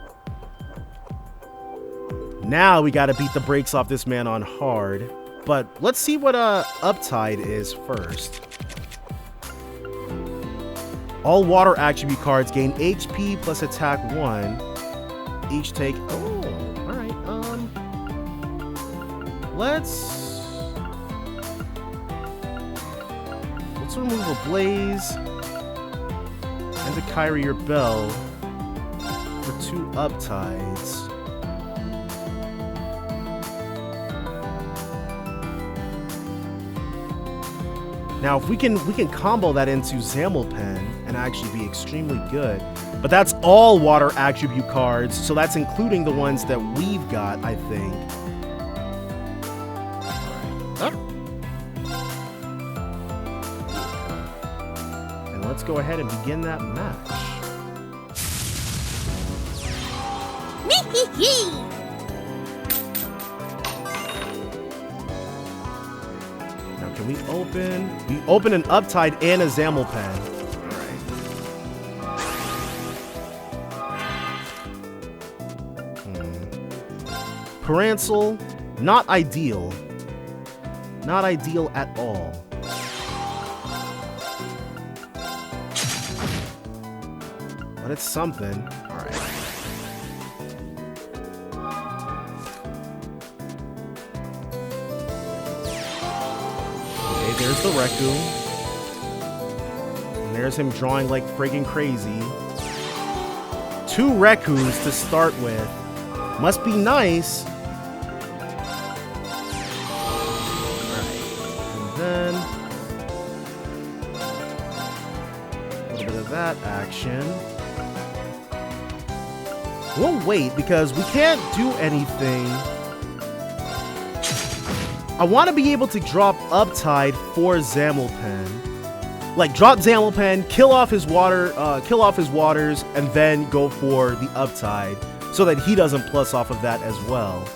Now we gotta beat the brakes off this man on hard. But let's see what Uptide is first. All water attribute cards gain HP plus attack 1. Each take... Oh, alright. Let's remove a Blaze and a Kyrie Bell for 2 Uptides. Now, if we can combo that into Zamelpen and actually be extremely good. But that's all water attribute cards, so that's including the ones that we've got, I think. And let's go ahead and begin that match. Now, can we open? We open an Uptide and a Zamelpen. Paransel, not ideal. Not ideal at all. But it's something. Alright. Okay, there's the Raccoon. And there's him drawing like friggin' crazy. 2 Raccoons to start with. Must be nice. Then a little bit of that action. We'll wait because we can't do anything. I want to be able to drop Uptide for Zamelpen. Like drop Zamelpen, kill off his waters, and then go for the Uptide so that he doesn't plus off of that as well.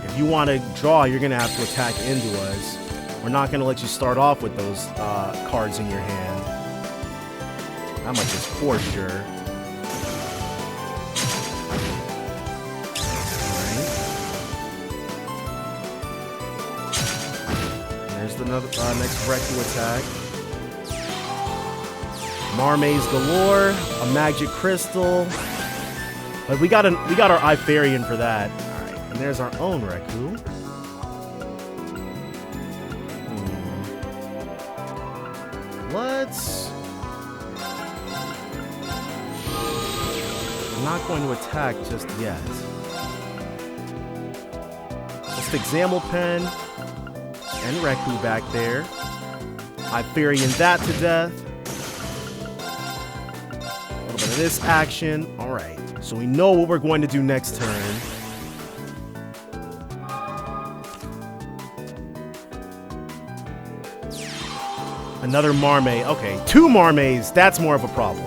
If you want to draw, you're going to have to attack into us. We're not going to let you start off with those cards in your hand. That much is for sure. Alright. There's the next Reku attack. Marmaze galore, a magic crystal. But we got our Ifarian for that. And there's our own Raccoon. Let's... I'm not going to attack just yet. Let's stick Zamelpen and Raccoon back there. Ifarian that to death. A little bit of this action. Alright, so we know what we're going to do next turn. Another Marmay. Okay, 2 Marmays. That's more of a problem.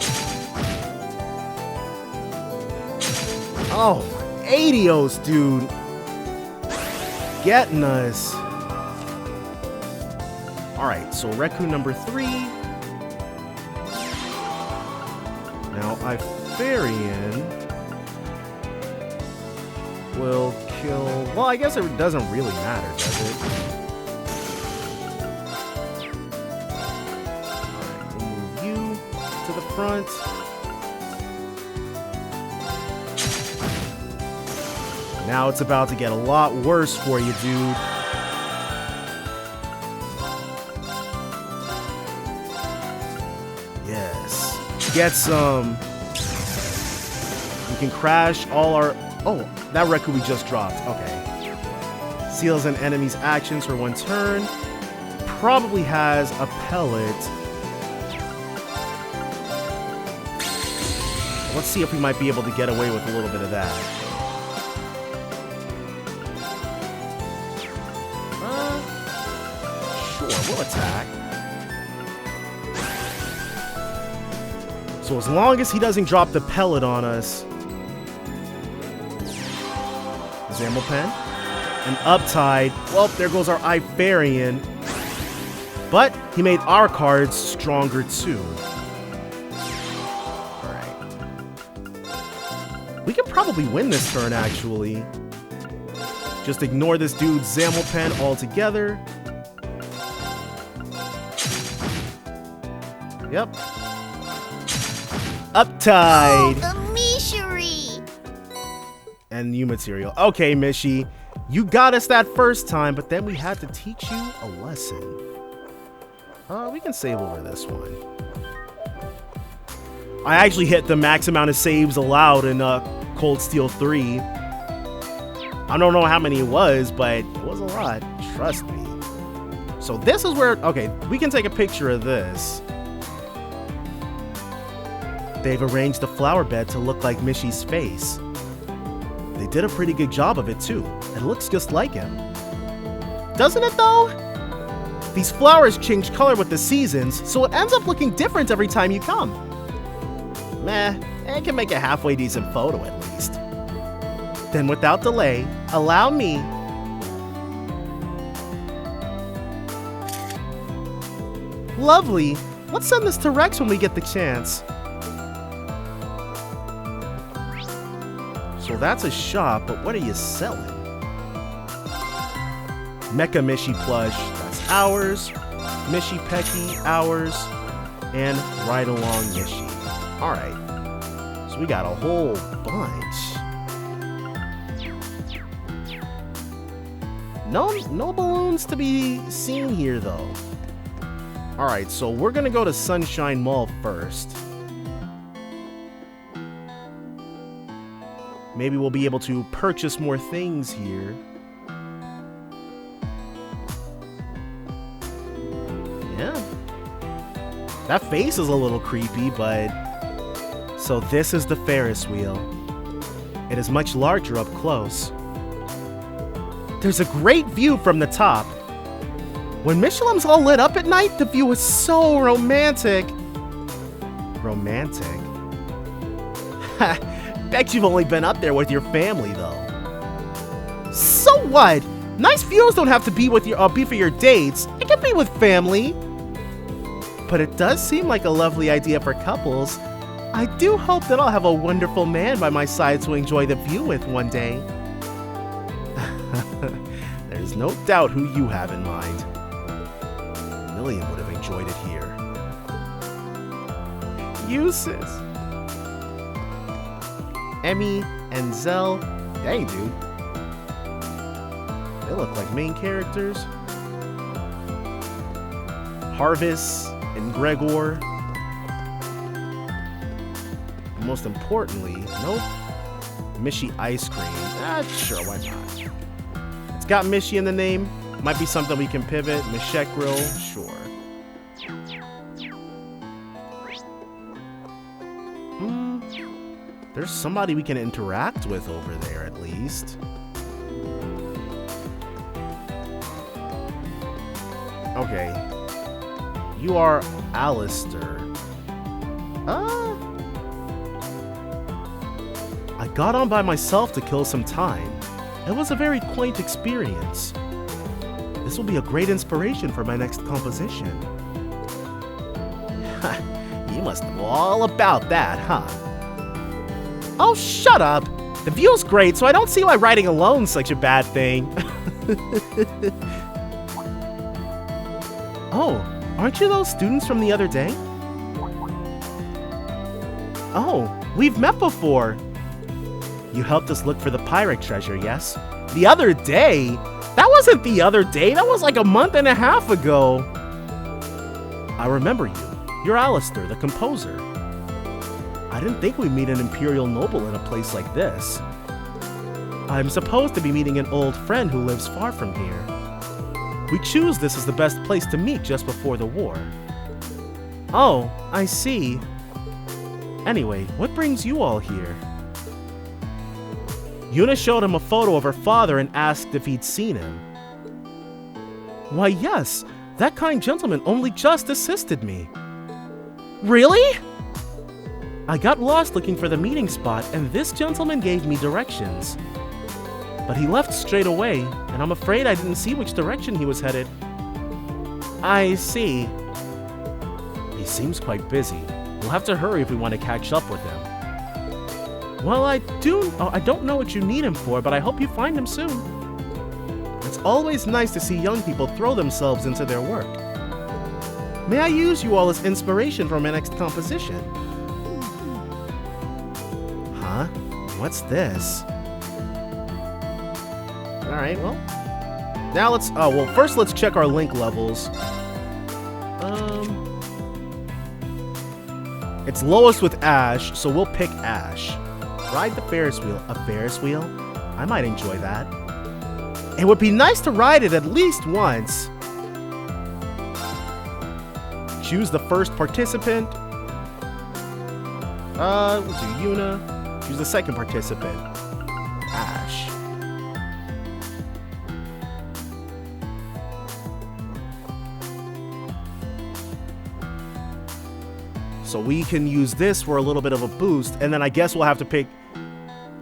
Oh, Adios, dude. Getting us. Alright, so Reku number 3. Now, Ifarian will kill... Well, I guess it doesn't really matter, does it? Front. Now it's about to get a lot worse for you, dude. get some. We can crash all our. Oh, that record we just dropped. Okay. Seals an enemy's actions for 1 turn. Probably has a pellet. Let's see if we might be able to get away with a little bit of that. Sure, we'll attack. So as long as he doesn't drop the pellet on us. Zamelpen. An Uptide. Well, there goes our Ifarian. But he made our cards stronger too. Alright. We could probably win this turn, actually. Just ignore this dude's Zamelpen altogether. Yep. Uptide. Oh, the Mishery. And new material. Okay, Mishi. You got us that first time, but then we had to teach you a lesson. We can save over this one. I actually hit the max amount of saves allowed in Cold Steel 3. I don't know how many it was, but it was a lot. Trust me. So this is where... Okay, we can take a picture of this. They've arranged the flower bed to look like Mishy's face. They did a pretty good job of it too. It looks just like him. Doesn't it though? These flowers change color with the seasons, so it ends up looking different every time you come. Meh, I can make a halfway decent photo at least. Then without delay, allow me. Lovely. Let's send this to Rex when we get the chance. So that's a shop, but what are you selling? Mecha Mishi plush, that's ours. Mishi Pecky, ours. And Ride Along Mishi. Alright. So we got a whole bunch. No balloons to be seen here though. Alright, so we're gonna go to Sunshine Mall first. Maybe we'll be able to purchase more things here. Yeah. That face is a little creepy, but... So this is the Ferris wheel. It is much larger up close. There's a great view from the top. When Mishelam's all lit up at night, the view is so romantic. Romantic? Ha! Bet you've only been up there with your family, though. So what? Nice views don't have to be with your be for your dates. It can be with family. But it does seem like a lovely idea for couples. I do hope that I'll have a wonderful man by my side to enjoy the view with one day. There's no doubt who you have in mind. Million would have enjoyed it here. Uses. Emmy and Zell. Dang, dude. They look like main characters. Harvest and Gregor. And most importantly, nope. Mishi Ice Cream. Sure, why not? It's got Mishi in the name. Might be something we can pivot. Mishek Grill, sure. There's somebody we can interact with over there, at least. Okay. You are Alistair. I got on by myself to kill some time. It was a very quaint experience. This will be a great inspiration for my next composition. You must know all about that, huh? Oh, shut up! The view's great, so I don't see why riding alone's such a bad thing. Oh, aren't you those students from the other day? Oh, we've met before. You helped us look for the pirate treasure, yes? The other day? That wasn't the other day, that was like a month and a half ago. I remember you. You're Alistair, the composer. I didn't think we'd meet an Imperial noble in a place like this. I'm supposed to be meeting an old friend who lives far from here. We choose this as the best place to meet just before the war. Oh, I see. Anyway, what brings you all here? Yuna showed him a photo of her father and asked if he'd seen him. Why, yes, that kind gentleman only just assisted me. Really? I got lost looking for the meeting spot, and this gentleman gave me directions. But he left straight away, and I'm afraid I didn't see which direction he was headed. I see. He seems quite busy. We'll have to hurry if we want to catch up with him. Well, I don't know what you need him for, but I hope you find him soon. It's always nice to see young people throw themselves into their work. May I use you all as inspiration for my next composition? Huh? What's this? Alright, well. Now first let's check our link levels. It's lowest with Ash, so we'll pick Ash. Ride the Ferris wheel. A Ferris wheel? I might enjoy that. It would be nice to ride it at least once. Choose the first participant. We'll do Yuna. Choose the second participant. Ash. So we can use this for a little bit of a boost, and then I guess we'll have to pick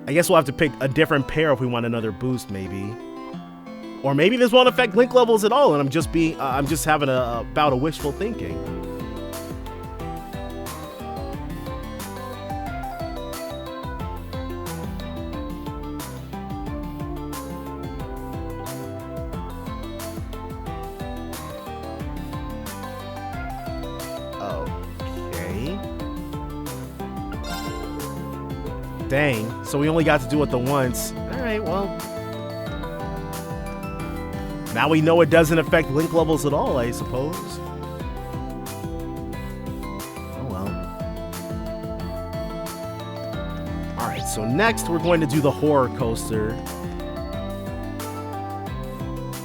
a different pair if we want another boost, maybe. Or maybe this won't affect link levels at all, and I'm just having a bout of wishful thinking. Okay. Dang, so we only got to do it the once. Alright, well. Now we know it doesn't affect link levels at all, I suppose. Oh well. Alright, so next we're going to do the horror coaster.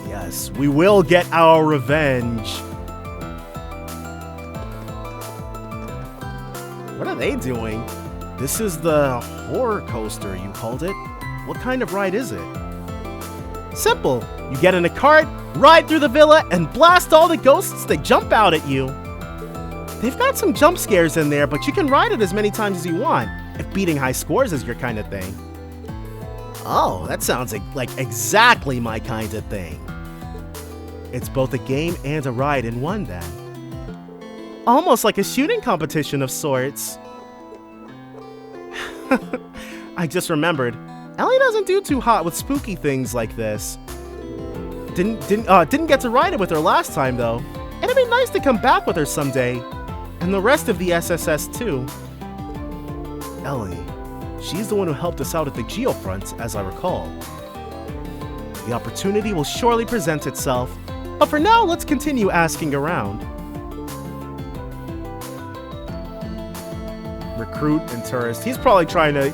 Yes, we will get our revenge. What are they doing? This is the horror coaster, you called it? What kind of ride is it? Simple. You get in a cart, ride through the villa, and blast all the ghosts that jump out at you. They've got some jump scares in there, but you can ride it as many times as you want, if beating high scores is your kind of thing. Oh, that sounds like exactly my kind of thing. It's both a game and a ride in one, then. Almost like a shooting competition of sorts. I just remembered, Ellie doesn't do too hot with spooky things like this. Didn't get to ride it with her last time though. It'd be nice to come back with her someday, and the rest of the SSS too. Ellie, she's the one who helped us out at the Geofront, as I recall. The opportunity will surely present itself, but for now, let's continue asking around. Recruit and tourist. He's probably trying to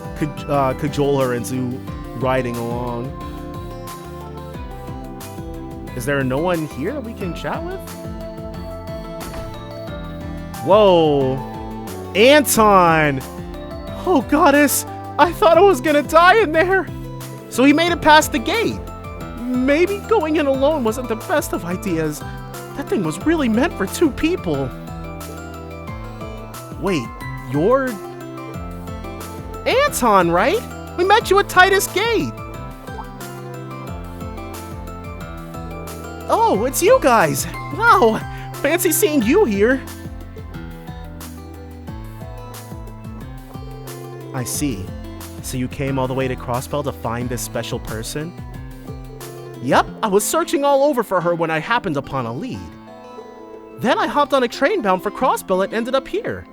cajole her into riding along. Is there no one here that we can chat with? Whoa! Anton! Oh, goddess! I thought I was gonna die in there! So he made it past the gate. Maybe going in alone wasn't the best of ideas. That thing was really meant for two people. Wait, you're... Anton, right? We met you at Titus Gate. Oh, it's you guys. Wow, fancy seeing you here. I see. So you came all the way to Crossbell to find this special person? Yep, I was searching all over for her when I happened upon a lead. Then I hopped on a train bound for Crossbell and ended up here.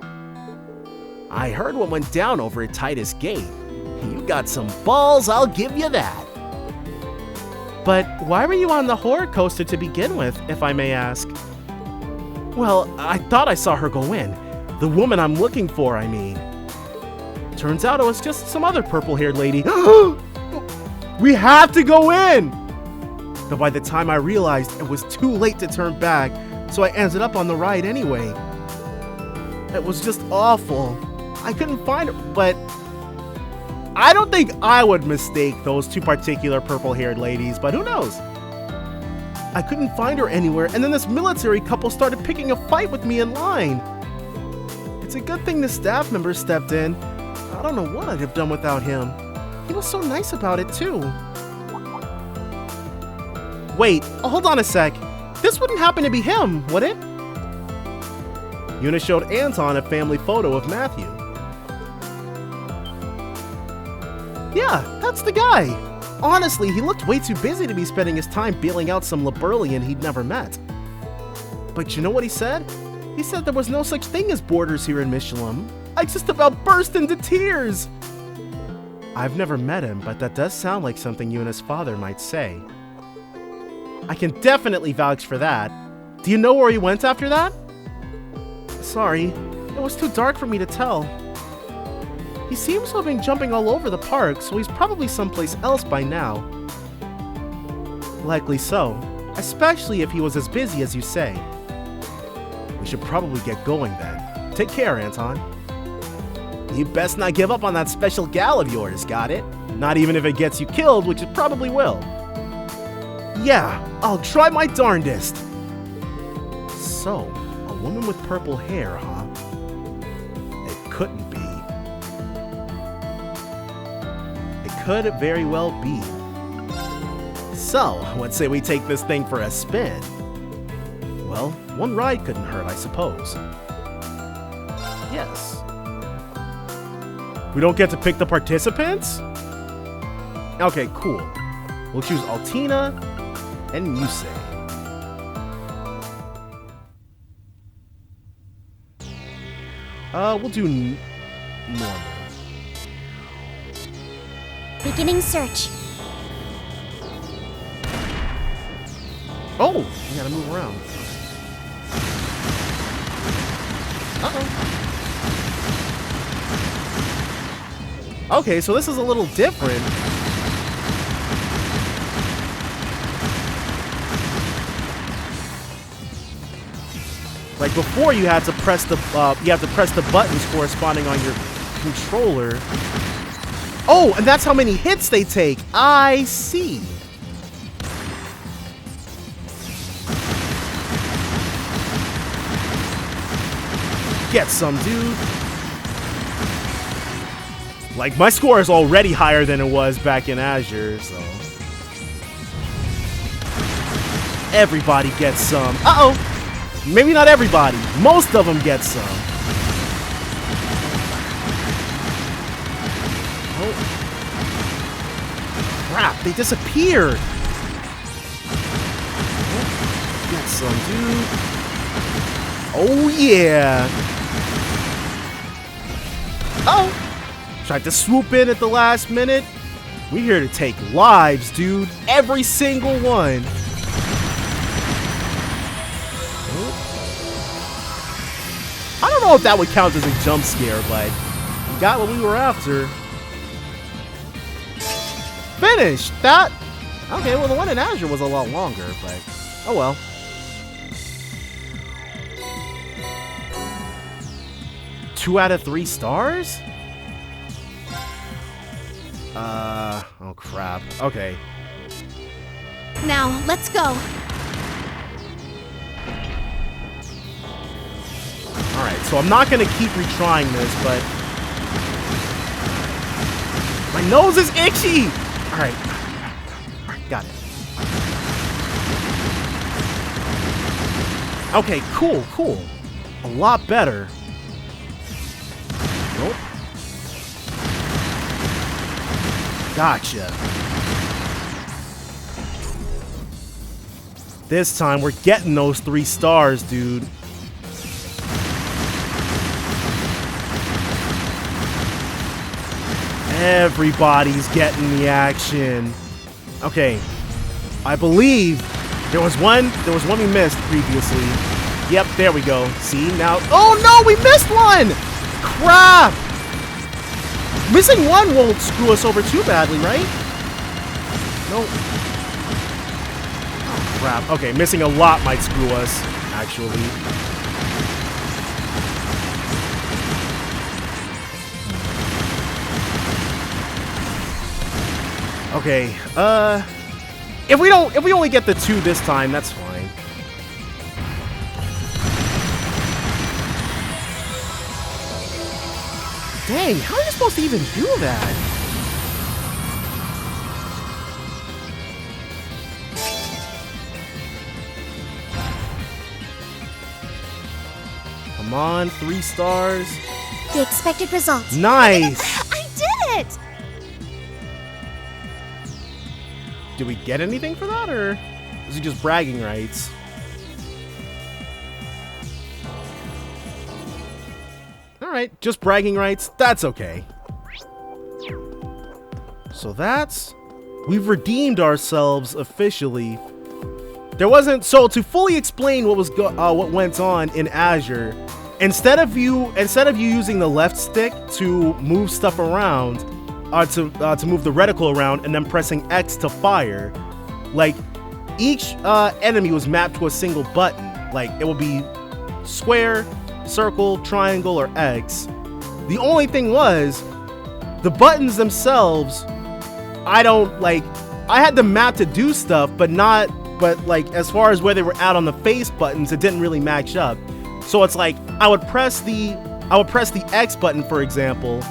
I heard what went down over at Titus Gate. You got some balls, I'll give you that. But why were you on the horror coaster to begin with, if I may ask? Well, I thought I saw her go in. The woman I'm looking for, I mean. Turns out it was just some other purple-haired lady. We have to go in! But by the time I realized, it was too late to turn back, so I ended up on the ride anyway. It was just awful. I couldn't find her, but I don't think I would mistake those two particular purple-haired ladies, but who knows? I couldn't find her anywhere, and then this military couple started picking a fight with me in line. It's a good thing the staff member stepped in. I don't know what I'd have done without him. He was so nice about it, too. Wait, hold on a sec. This wouldn't happen to be him, would it? Yuna showed Anton a family photo of Matthew. Yeah, that's the guy. Honestly, he looked way too busy to be spending his time bailing out some Liberlian he'd never met. But you know what he said? He said there was no such thing as borders here in Mishelam. I just about burst into tears. I've never met him, but that does sound like something Yuna's father might say. I can definitely vouch for that. Do you know where he went after that? Sorry, it was too dark for me to tell. He seems to have been jumping all over the park, so he's probably someplace else by now. Likely so, especially if he was as busy as you say. We should probably get going then. Take care, Anton. You best not give up on that special gal of yours, got it? Not even if it gets you killed, which it probably will. Yeah, I'll try my darndest. So, a woman with purple hair, huh? It couldn't be. It could very well be. So, let's say we take this thing for a spin. Well, one ride couldn't hurt, I suppose. Yes. We don't get to pick the participants? Okay, cool. We'll choose Altina and Yusei. We'll do normal. Beginning search. Oh, we gotta move around. Uh-oh. Okay, so this is a little different. Like before, you had to press the buttons corresponding on your controller. Oh, and that's how many hits they take. I see. Get some, dude. Like, my score is already higher than it was back in Azure, so. Everybody gets some. Uh-oh. Maybe not everybody. Most of them get some. Oh. Crap, they disappeared. Oh. Get some, dude. Oh, yeah. Oh. Tried to swoop in at the last minute. We're here to take lives, dude. Every single one. I don't know if that would count as a jump scare, but we got what we were after. Finished! That... Okay, well, the one in Azure was a lot longer, but... Oh, well. Two out of 3 stars? Oh crap. Okay. Now, let's go. Alright, so I'm not gonna keep retrying this, but... My nose is itchy! Alright. Alright, got it. Okay, cool, cool. A lot better. Nope. Gotcha. This time we're getting those 3 stars, dude. Everybody's getting the action. Okay. I believe there was one we missed previously. Yep, there we go. See, now... Oh no, we missed one! Crap! Missing one won't screw us over too badly, right? Nope. Oh, crap. Okay, missing a lot might screw us, actually. Okay, if we only get the 2 this time, that's fine. Dang, how are you supposed to even do that? Come on, 3 stars. The expected results. Nice! I did it! Did we get anything for that, or is it just bragging rights? Alright, just bragging rights. That's okay. So we've redeemed ourselves officially. There wasn't, so to fully explain what went on in Azure, instead of you using the left stick to move stuff around, to move the reticle around and then pressing X to fire, like each enemy was mapped to a single button. Like it would be square, circle, triangle, or X. The only thing was the buttons themselves, I had them mapped to do stuff, but like as far as where they were at on the face buttons, it didn't really match up. So it's like I would press the X button, for example,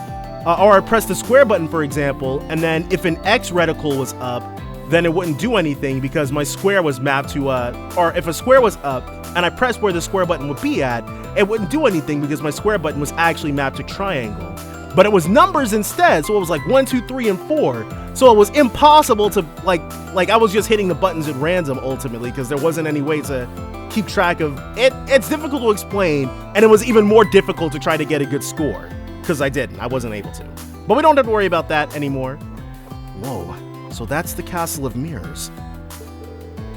or I'd press the square button, for example, and then if an X reticle was up, then it wouldn't do anything because my square was mapped to, or if a square was up and I pressed where the square button would be at, it wouldn't do anything because my square button was actually mapped to triangle. But it was numbers instead, so it was like 1, 2, 3, and 4. So it was impossible to, like I was just hitting the buttons at random ultimately because there wasn't any way to keep track of it. It's difficult to explain, and it was even more difficult to try to get a good score because I wasn't able to. But we don't have to worry about that anymore. Whoa, so that's the Castle of Mirrors.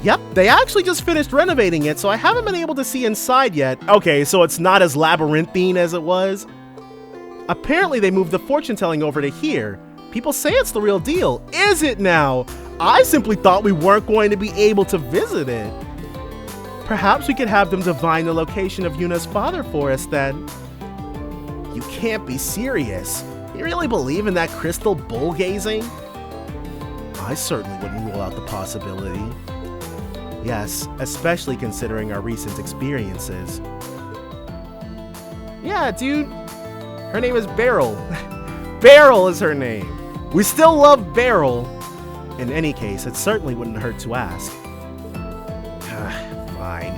Yep, they actually just finished renovating it, so I haven't been able to see inside yet. Okay, so it's not as labyrinthine as it was. Apparently they moved the fortune telling over to here. People say it's the real deal. Is it now? I simply thought we weren't going to be able to visit it. Perhaps we could have them divine the location of Yuna's father for us then. You can't be serious. You really believe in that crystal bull gazing? I certainly wouldn't rule out the possibility. Yes, especially considering our recent experiences. Yeah, dude. Her name is Beryl. Beryl is her name. We still love Beryl. In any case, it certainly wouldn't hurt to ask. Fine.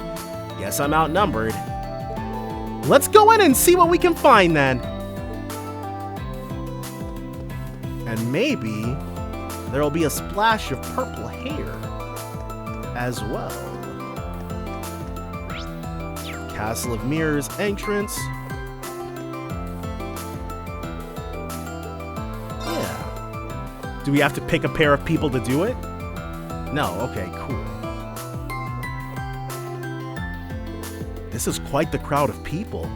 Guess I'm outnumbered. Let's go in and see what we can find then. And maybe there'll be a splash of purple hair as well. Castle of Mirrors entrance. Yeah. Do we have to pick a pair of people to do it? No, okay, cool. This is quite the crowd of people.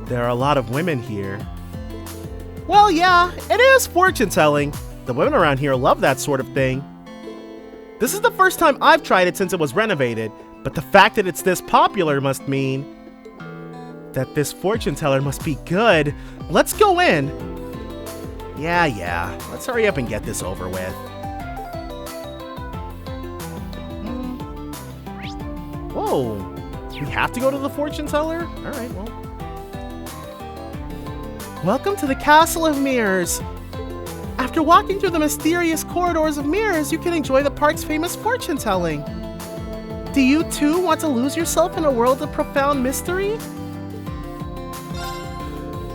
There are a lot of women here. Well, yeah, it is fortune telling. The women around here love that sort of thing. This is the first time I've tried it since it was renovated, but the fact that it's this popular must mean that this fortune teller must be good. Let's go in. Yeah, let's hurry up and get this over with. Whoa. We have to go to the fortune teller? Alright, well. Welcome to the Castle of Mirrors. After walking through the mysterious corridors of mirrors, you can enjoy the park's famous fortune telling. Do you too want to lose yourself in a world of profound mystery?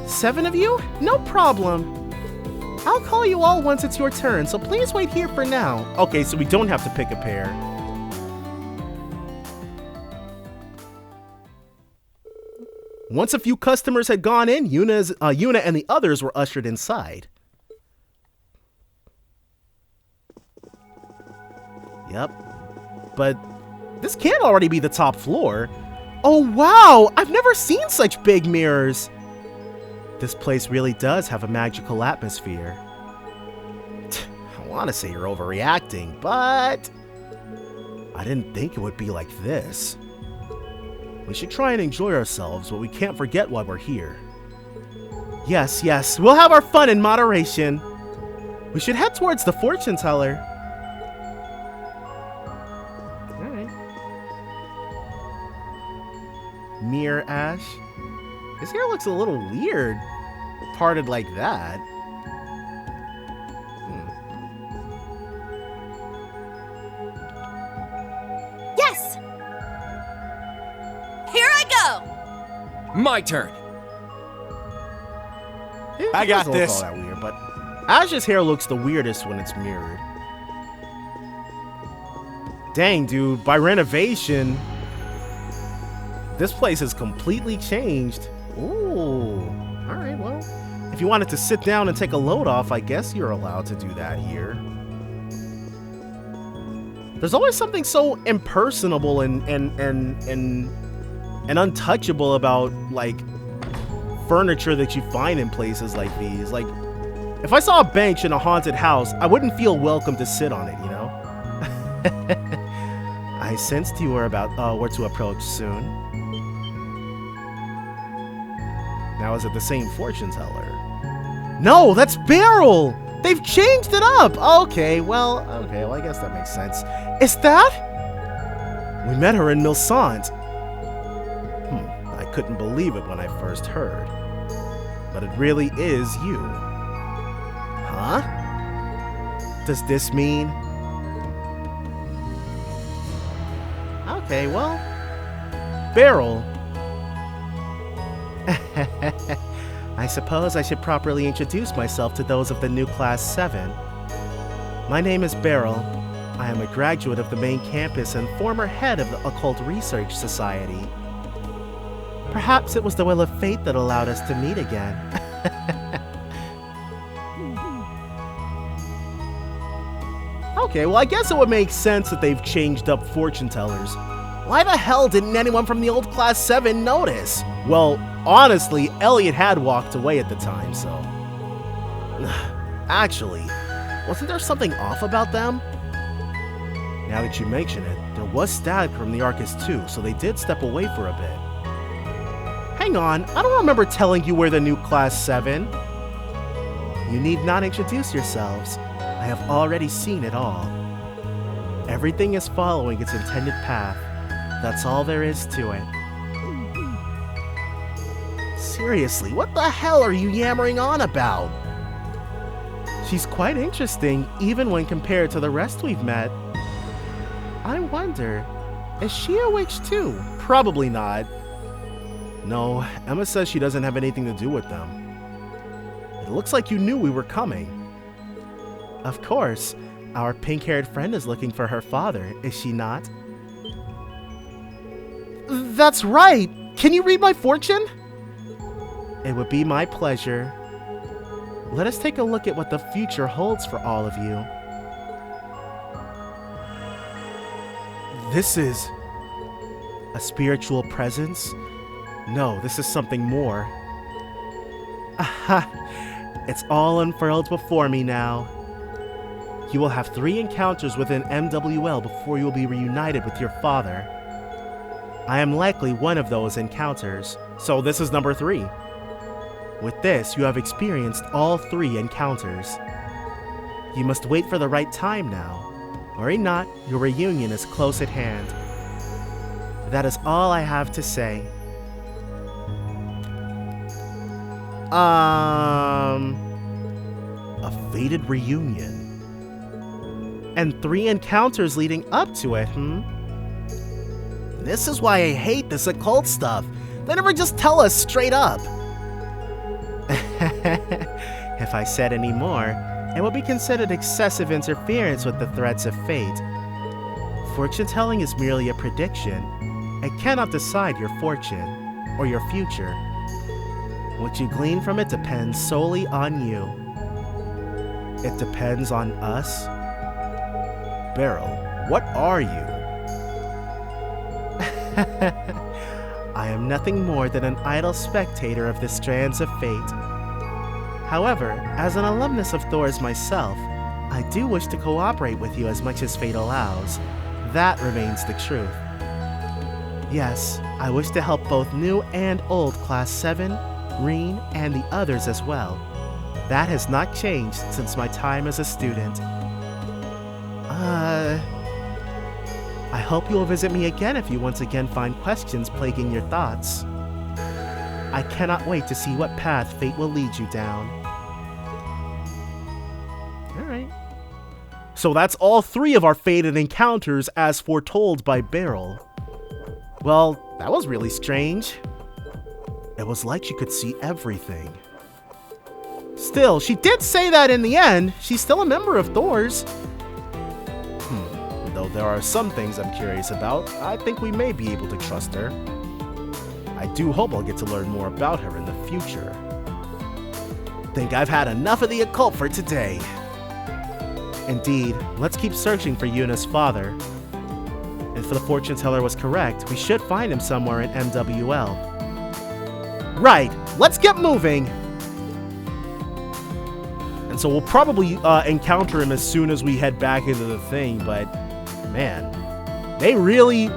7 of you? No problem. I'll call you all once it's your turn, so please wait here for now. Okay, so we don't have to pick a pair. Once a few customers had gone in, Yuna and the others were ushered inside. Yep. But this can't already be the top floor. Oh wow! I've never seen such big mirrors! This place really does have a magical atmosphere. I want to say you're overreacting, but I didn't think it would be like this. We should try and enjoy ourselves, but we can't forget why we're here. Yes, yes, we'll have our fun in moderation. We should head towards the fortune teller. Alright. Mirror Ash. His hair looks a little weird, parted like that. Yes! Here I go! My turn. It doesn't look all that weird, but Ash's hair looks the weirdest when it's mirrored. Dang, dude, by renovation, this place has completely changed. Ooh, alright, well, if you wanted to sit down and take a load off, I guess you're allowed to do that here. There's always something so impersonable and untouchable about, like, furniture that you find in places like these. Like, if I saw a bench in a haunted house, I wouldn't feel welcome to sit on it, you know? I sensed you were to approach soon. Now is it the same fortune teller? No, that's Beryl! They've changed it up! Okay, well, I guess that makes sense. Is that? We met her in Milsant. I couldn't believe it when I first heard. But it really is you. Huh? Does this mean? Okay, well, Beryl. I suppose I should properly introduce myself to those of the new Class 7. My name is Beryl. I am a graduate of the main campus and former head of the Occult Research Society. Perhaps it was the will of fate that allowed us to meet again. Okay, well, I guess it would make sense that they've changed up fortune tellers. Why the hell didn't anyone from the old Class 7 notice? Well, honestly, Elliot had walked away at the time, so... Actually, wasn't there something off about them? Now that you mention it, there was static from the Arcus too, so they did step away for a bit. Hang on, I don't remember telling you we're the new Class 7. You need not introduce yourselves. I have already seen it all. Everything is following its intended path. That's all there is to it. Seriously, what the hell are you yammering on about? She's quite interesting, even when compared to the rest we've met. I wonder, is she a witch too? Probably not. No, Emma says she doesn't have anything to do with them. It looks like you knew we were coming. Of course, our pink-haired friend is looking for her father, is she not? That's right! Can you read my fortune? It would be my pleasure. Let us take a look at what the future holds for all of you. This is a spiritual presence? No, this is something more. Aha! It's all unfurled before me now. You will have 3 encounters within MWL before you will be reunited with your father. I am likely one of those encounters, so this is number 3. With this, you have experienced all 3 encounters. You must wait for the right time now. Worry not, your reunion is close at hand. That is all I have to say. A fated reunion. And 3 encounters leading up to it, This is why I hate this occult stuff. They never just tell us straight up. If I said any more, it would be considered excessive interference with the threads of fate. Fortune-telling is merely a prediction. It cannot decide your fortune or your future. What you glean from it depends solely on you. It depends on us. Beryl, what are you? I am nothing more than an idle spectator of the strands of fate. However, as an alumnus of Thors myself, I do wish to cooperate with you as much as fate allows. That remains the truth. Yes, I wish to help both new and old Class 7, Reen, and the others as well. That has not changed since my time as a student. I hope you will visit me again if you once again find questions plaguing your thoughts. I cannot wait to see what path fate will lead you down. Alright. So that's all 3 of our fated encounters as foretold by Beryl. Well, that was really strange. It was like she could see everything. Still, she did say that in the end. She's still a member of Thors. Though there are some things I'm curious about, I think we may be able to trust her. I do hope I'll get to learn more about her in the future. Think I've had enough of the occult for today. Indeed, let's keep searching for Yuna's father. If the fortune teller was correct, we should find him somewhere in MWL. Right, let's get moving! And so we'll probably encounter him as soon as we head back into the thing, but man, they really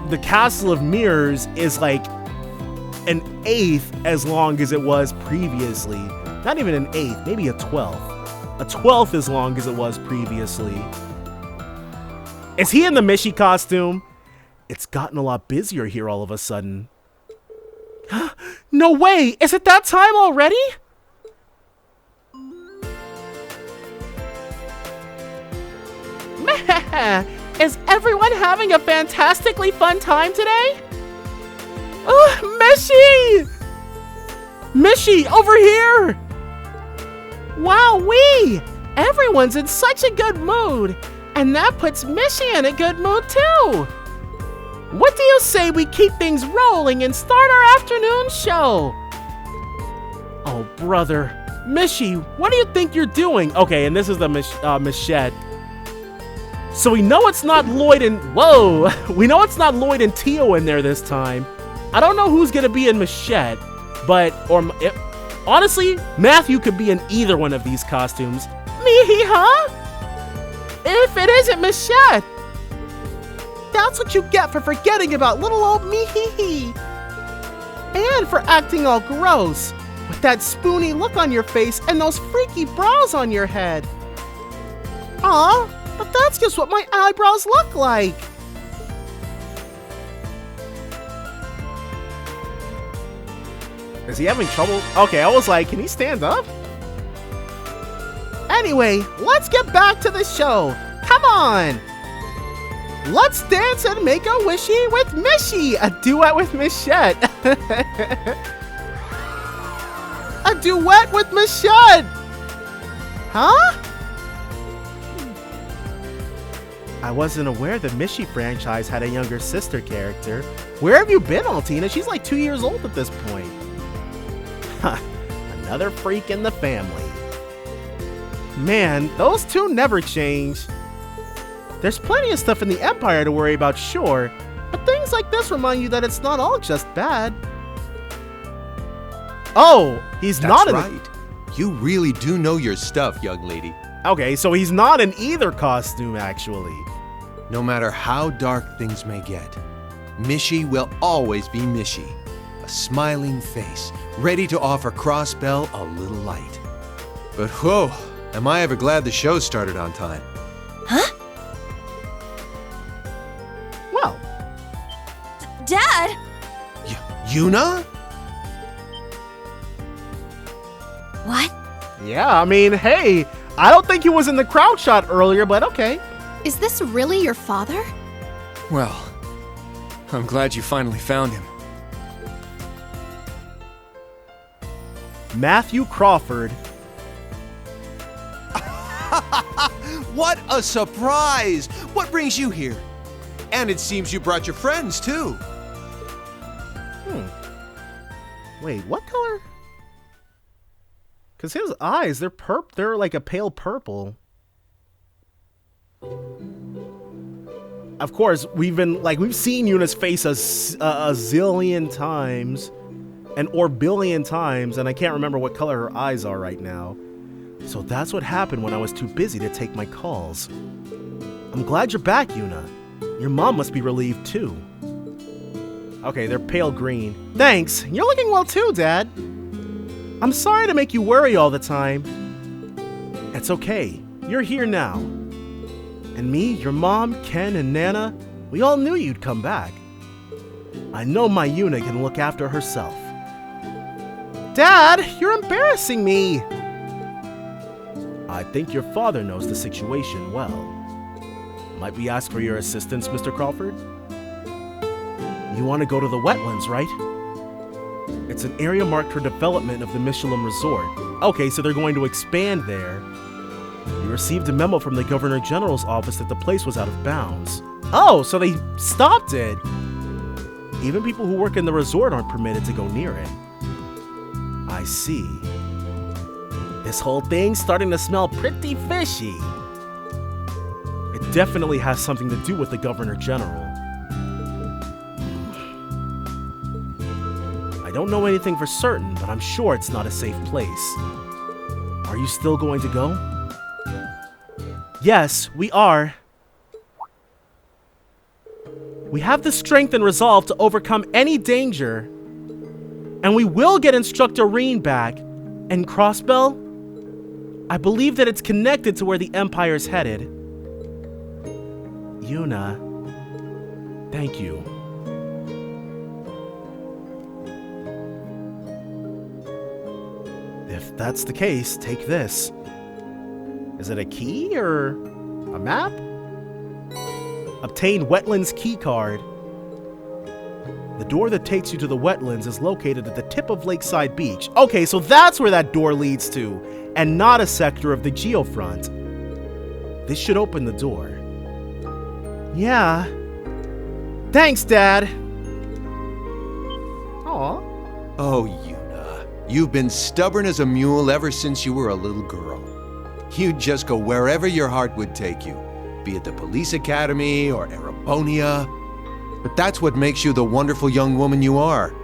the Castle of Mirrors is like an 1/8 as long as it was previously. Not even an 1/8, maybe a 12th. A 12th as long as it was previously. Is he in the Mishi costume? It's gotten a lot busier here all of a sudden. No way! Is it that time already? Is everyone having a fantastically fun time today? Mishi! Mishi, over here! Wowee! Everyone's in such a good mood, and that puts Mishi in a good mood too! What do you say we keep things rolling and start our afternoon show? Oh, brother. Mishi, what do you think you're doing? Okay, and this is the Michette. So we know it's not Lloyd and... Whoa! We know it's not Lloyd and Tio in there this time. I don't know who's gonna be in Michette, but... honestly, Matthew could be in either one of these costumes. Me, huh? If it isn't Michette! That's what you get for forgetting about little old me-hee-hee. And for acting all gross, with that spoony look on your face and those freaky brows on your head. Aw, but that's just what my eyebrows look like. Is he having trouble? Okay, I was like, can he stand up? Anyway, let's get back to the show. Come on! Let's dance and make a wishy with Mishi! A duet with Michette! A duet with Michette! Huh? I wasn't aware the Mishi franchise had a younger sister character. Where have you been, Altina? She's like 2 years old at this point. Huh, another freak in the family. Man, those two never change. There's plenty of stuff in the Empire to worry about, sure, but things like this remind you that it's not all just bad. Oh, he's not in right. You really do know your stuff, young lady. Okay, so he's not in either costume, actually. No matter how dark things may get, Mishi will always be Mishi. A smiling face, ready to offer Crossbell a little light. But whoa, am I ever glad the show started on time. Huh? Well. Dad! Yuna? What? Yeah, I mean, hey, I don't think he was in the crowd shot earlier, but okay. Is this really your father? Well, I'm glad you finally found him. Matthew Crawford. What a surprise! What brings you here? And it seems you brought your friends, too. Wait, what color? Because his eyes, they're like a pale purple. Of course, we've seen Yuna's face a zillion times. an orbillion times, and I can't remember what color her eyes are right now. So that's what happened when I was too busy to take my calls. I'm glad you're back, Yuna. Your mom must be relieved too. Okay, they're pale green. Thanks, you're looking well too, Dad. I'm sorry to make you worry all the time. It's okay, you're here now. And me, your mom, Ken, and Nana, we all knew you'd come back. I know my Yuna can look after herself. Dad, you're embarrassing me. I think your father knows the situation well. Might we ask for your assistance, Mr. Crawford? You want to go to the wetlands, right? It's an area marked for development of the Mishelam Resort. Okay, so they're going to expand there. You received a memo from the Governor General's office that the place was out of bounds. Oh, so they stopped it. Even people who work in the resort aren't permitted to go near it. I see. This whole thing's starting to smell pretty fishy. It definitely has something to do with the Governor General. I don't know anything for certain, but I'm sure it's not a safe place. Are you still going to go? Yes, we are. We have the strength and resolve to overcome any danger. And we will get Instructor Reen back. And Crossbell? I believe that it's connected to where the Empire's headed. Yuna, thank you. If that's the case, take this. Is it a key or a map? Obtain Wetlands key card. The door that takes you to the wetlands is located at the tip of Lakeside Beach. Okay, so that's where that door leads to, and not a sector of the Geofront. This should open the door. Yeah. Thanks, Dad. Aw. Oh, Yuna, you've been stubborn as a mule ever since you were a little girl. You'd just go wherever your heart would take you, be it the police academy or Erebonia. But that's what makes you the wonderful young woman you are.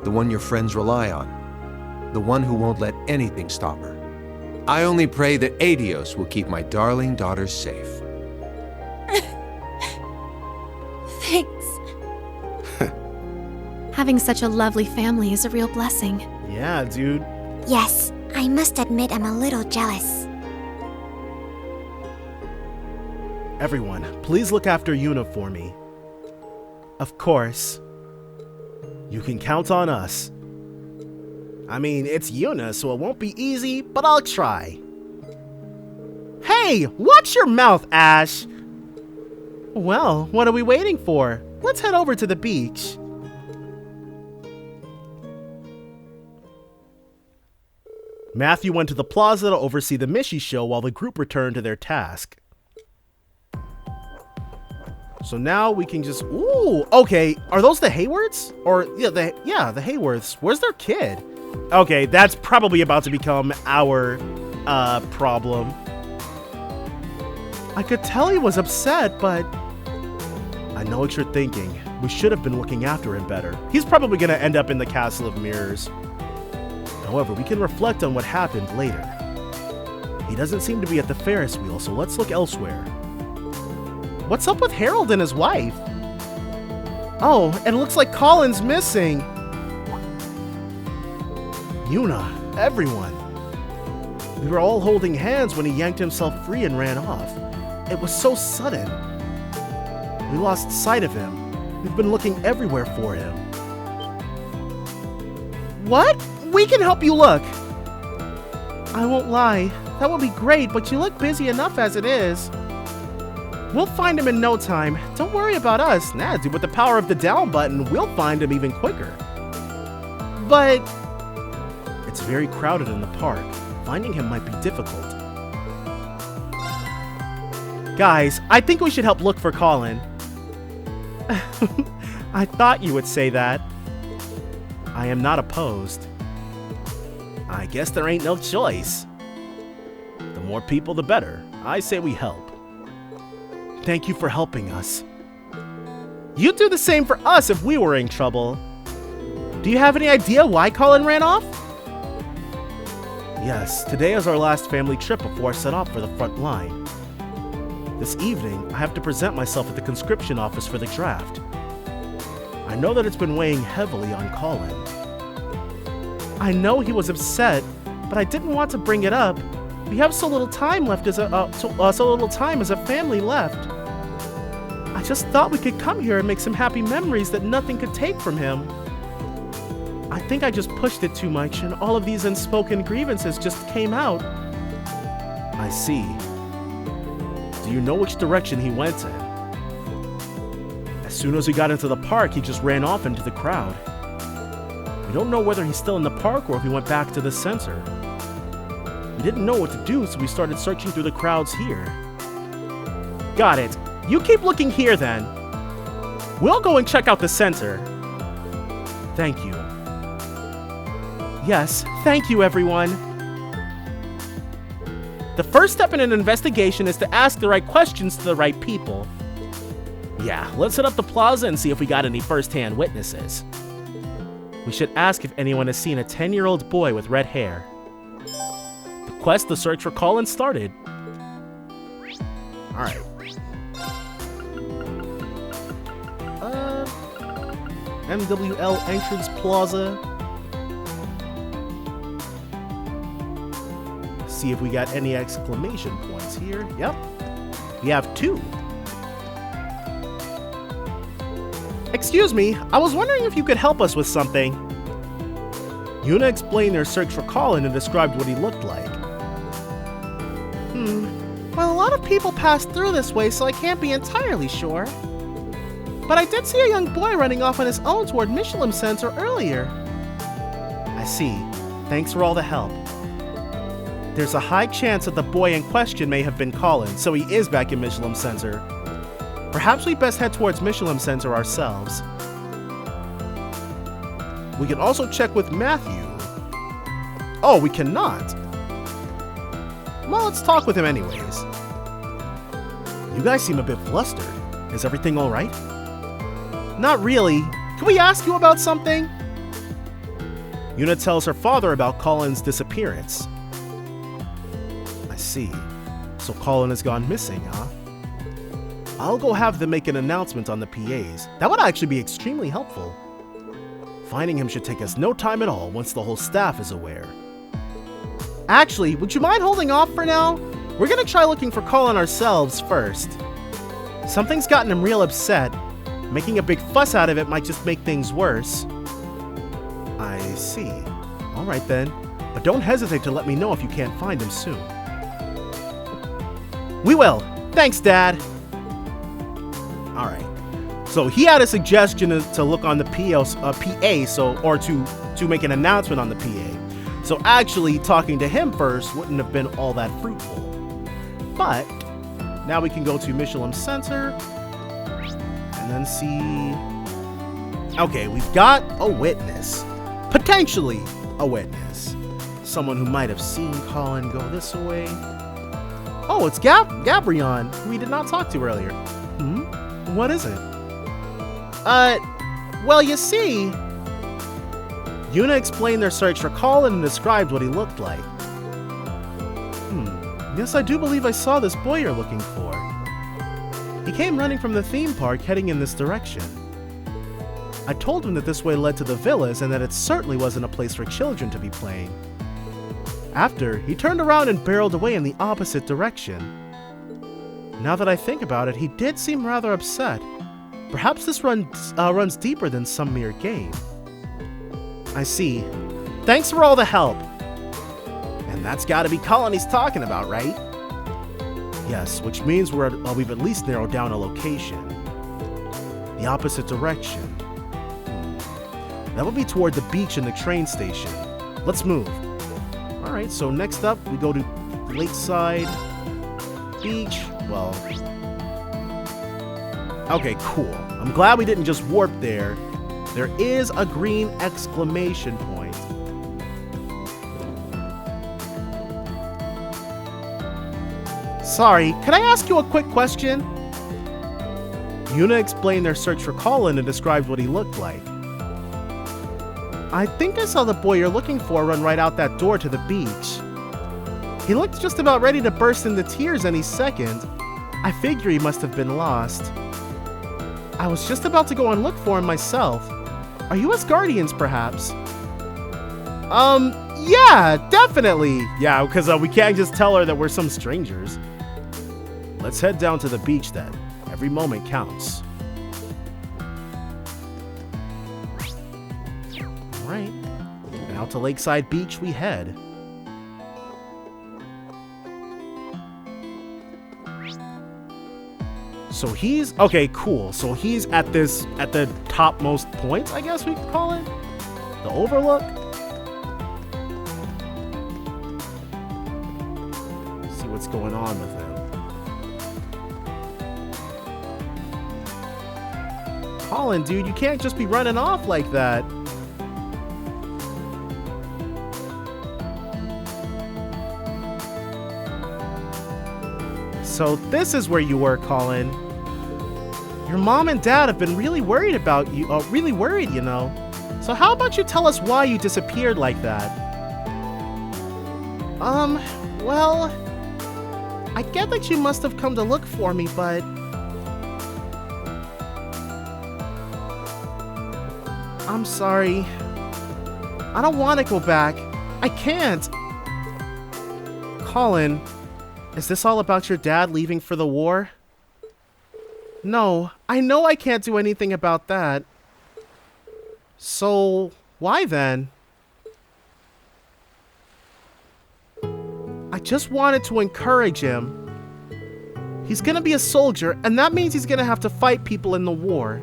The one your friends rely on. The one who won't let anything stop her. I only pray that Adios will keep my darling daughters safe. Thanks. Having such a lovely family is a real blessing. Yeah, dude. Yes, I must admit I'm a little jealous. Everyone, please look after Yuna for me. Of course. You can count on us. I mean, it's Yuna, so it won't be easy, but I'll try. Hey, watch your mouth, Ash! Well, what are we waiting for? Let's head over to the beach. Matthew went to the plaza to oversee the Mishi show while the group returned to their task. So now we can just, ooh, okay, are those the Haywards? Or, yeah, the Hayworths. Where's their kid? Okay, that's probably about to become our, problem. I could tell he was upset, but I know what you're thinking. We should have been looking after him better. He's probably gonna end up in the Castle of Mirrors. However, we can reflect on what happened later. He doesn't seem to be at the Ferris wheel, so let's look elsewhere. What's up with Harold and his wife? Oh, and it looks like Colin's missing. Yuna, everyone. We were all holding hands when he yanked himself free and ran off. It was so sudden. We lost sight of him. We've been looking everywhere for him. What? We can help you look. I won't lie. That would be great, but you look busy enough as it is. We'll find him in no time. Don't worry about us. Nah, dude, with the power of the down button, we'll find him even quicker. But it's very crowded in the park. Finding him might be difficult. Guys, I think we should help look for Colin. I thought you would say that. I am not opposed. I guess there ain't no choice. The more people, the better. I say we help. Thank you for helping us. You'd do the same for us if we were in trouble. Do you have any idea why Colin ran off? Yes, today is our last family trip before I set off for the front line. This evening, I have to present myself at the conscription office for the draft. I know that it's been weighing heavily on Colin. I know he was upset, but I didn't want to bring it up. We have so little time left so little time as a family left. I just thought we could come here and make some happy memories that nothing could take from him. I think I just pushed it too much, and all of these unspoken grievances just came out. I see. Do you know which direction he went in? As soon as we got into the park, he just ran off into the crowd. We don't know whether he's still in the park or if he went back to the center. We didn't know what to do, so we started searching through the crowds here. Got it. You keep looking here then. We'll go and check out the center. Thank you. Yes, thank you, everyone. The first step in an investigation is to ask the right questions to the right people. Yeah, let's hit up the plaza and see if we got any first-hand witnesses. We should ask if anyone has seen a 10-year-old boy with red hair. The quest to search for Colin started. Alright. MWL Entrance Plaza. See if we got any exclamation points here. Yep. We have 2. Excuse me, I was wondering if you could help us with something. Yuna explained their search for Colin and described what he looked like. Well, a lot of people pass through this way, so I can't be entirely sure. But I did see a young boy running off on his own toward Mishelam Center earlier. I see. Thanks for all the help. There's a high chance that the boy in question may have been Colin, so he is back in Mishelam Center. Perhaps we best head towards Mishelam Center ourselves. We can also check with Matthew. Oh, we cannot. Well, let's talk with him anyways. You guys seem a bit flustered. Is everything all right? Not really. Can we ask you about something? Yuna tells her father about Colin's disappearance. I see. So Colin has gone missing, huh? I'll go have them make an announcement on the PAs. That would actually be extremely helpful. Finding him should take us no time at all once the whole staff is aware. Actually, would you mind holding off for now? We're gonna try looking for Colin ourselves first. Something's gotten him real upset. Making a big fuss out of it might just make things worse. I see. Alright then. But don't hesitate to let me know if you can't find him soon. We will. Thanks, Dad. Alright. So he had a suggestion to look on the PA, or to make an announcement on the PA. So actually talking to him first wouldn't have been all that fruitful. But now we can go to Mishelam Center and then see. Okay, we've got a witness. Potentially a witness. Someone who might have seen Colin go this way. Oh, it's Gabrion, who we did not talk to earlier. What is it? Well, you see, Yuna explained their search for Colin and described what he looked like. Yes, I do believe I saw this boy you're looking for. He came running from the theme park heading in this direction. I told him that this way led to the villas and that it certainly wasn't a place for children to be playing. After, he turned around and barreled away in the opposite direction. Now that I think about it, he did seem rather upset. Perhaps this runs deeper than some mere game. I see. Thanks for all the help. And that's gotta be Colin he's talking about, right? Yes, which means we've at least narrowed down a location. The opposite direction. That would be toward the beach and the train station. Let's move. Alright, so next up, we go to Lakeside Beach. Well, okay, cool. I'm glad we didn't just warp there. There is a green exclamation point. Sorry, can I ask you a quick question? Yuna explained their search for Colin and described what he looked like. I think I saw the boy you're looking for run right out that door to the beach. He looked just about ready to burst into tears any second. I figure he must have been lost. I was just about to go and look for him myself. Are you his guardians, perhaps? Yeah, definitely. Yeah, because we can't just tell her that we're some strangers. Let's head down to the beach then. Every moment counts. Alright. And out to Lakeside Beach we head. So he's... Okay, cool. So he's at the topmost point, I guess we could call it? The overlook? See what's going on with him. Colin, dude, you can't just be running off like that. So this is where you were, Colin. Your mom and dad have been really worried about you, you know. So how about you tell us why you disappeared like that? Well, I get that you must have come to look for me, but... I'm sorry. I don't want to go back. I can't. Colin, is this all about your dad leaving for the war? No, I know I can't do anything about that. So, why then? I just wanted to encourage him. He's gonna be a soldier, and that means he's gonna have to fight people in the war.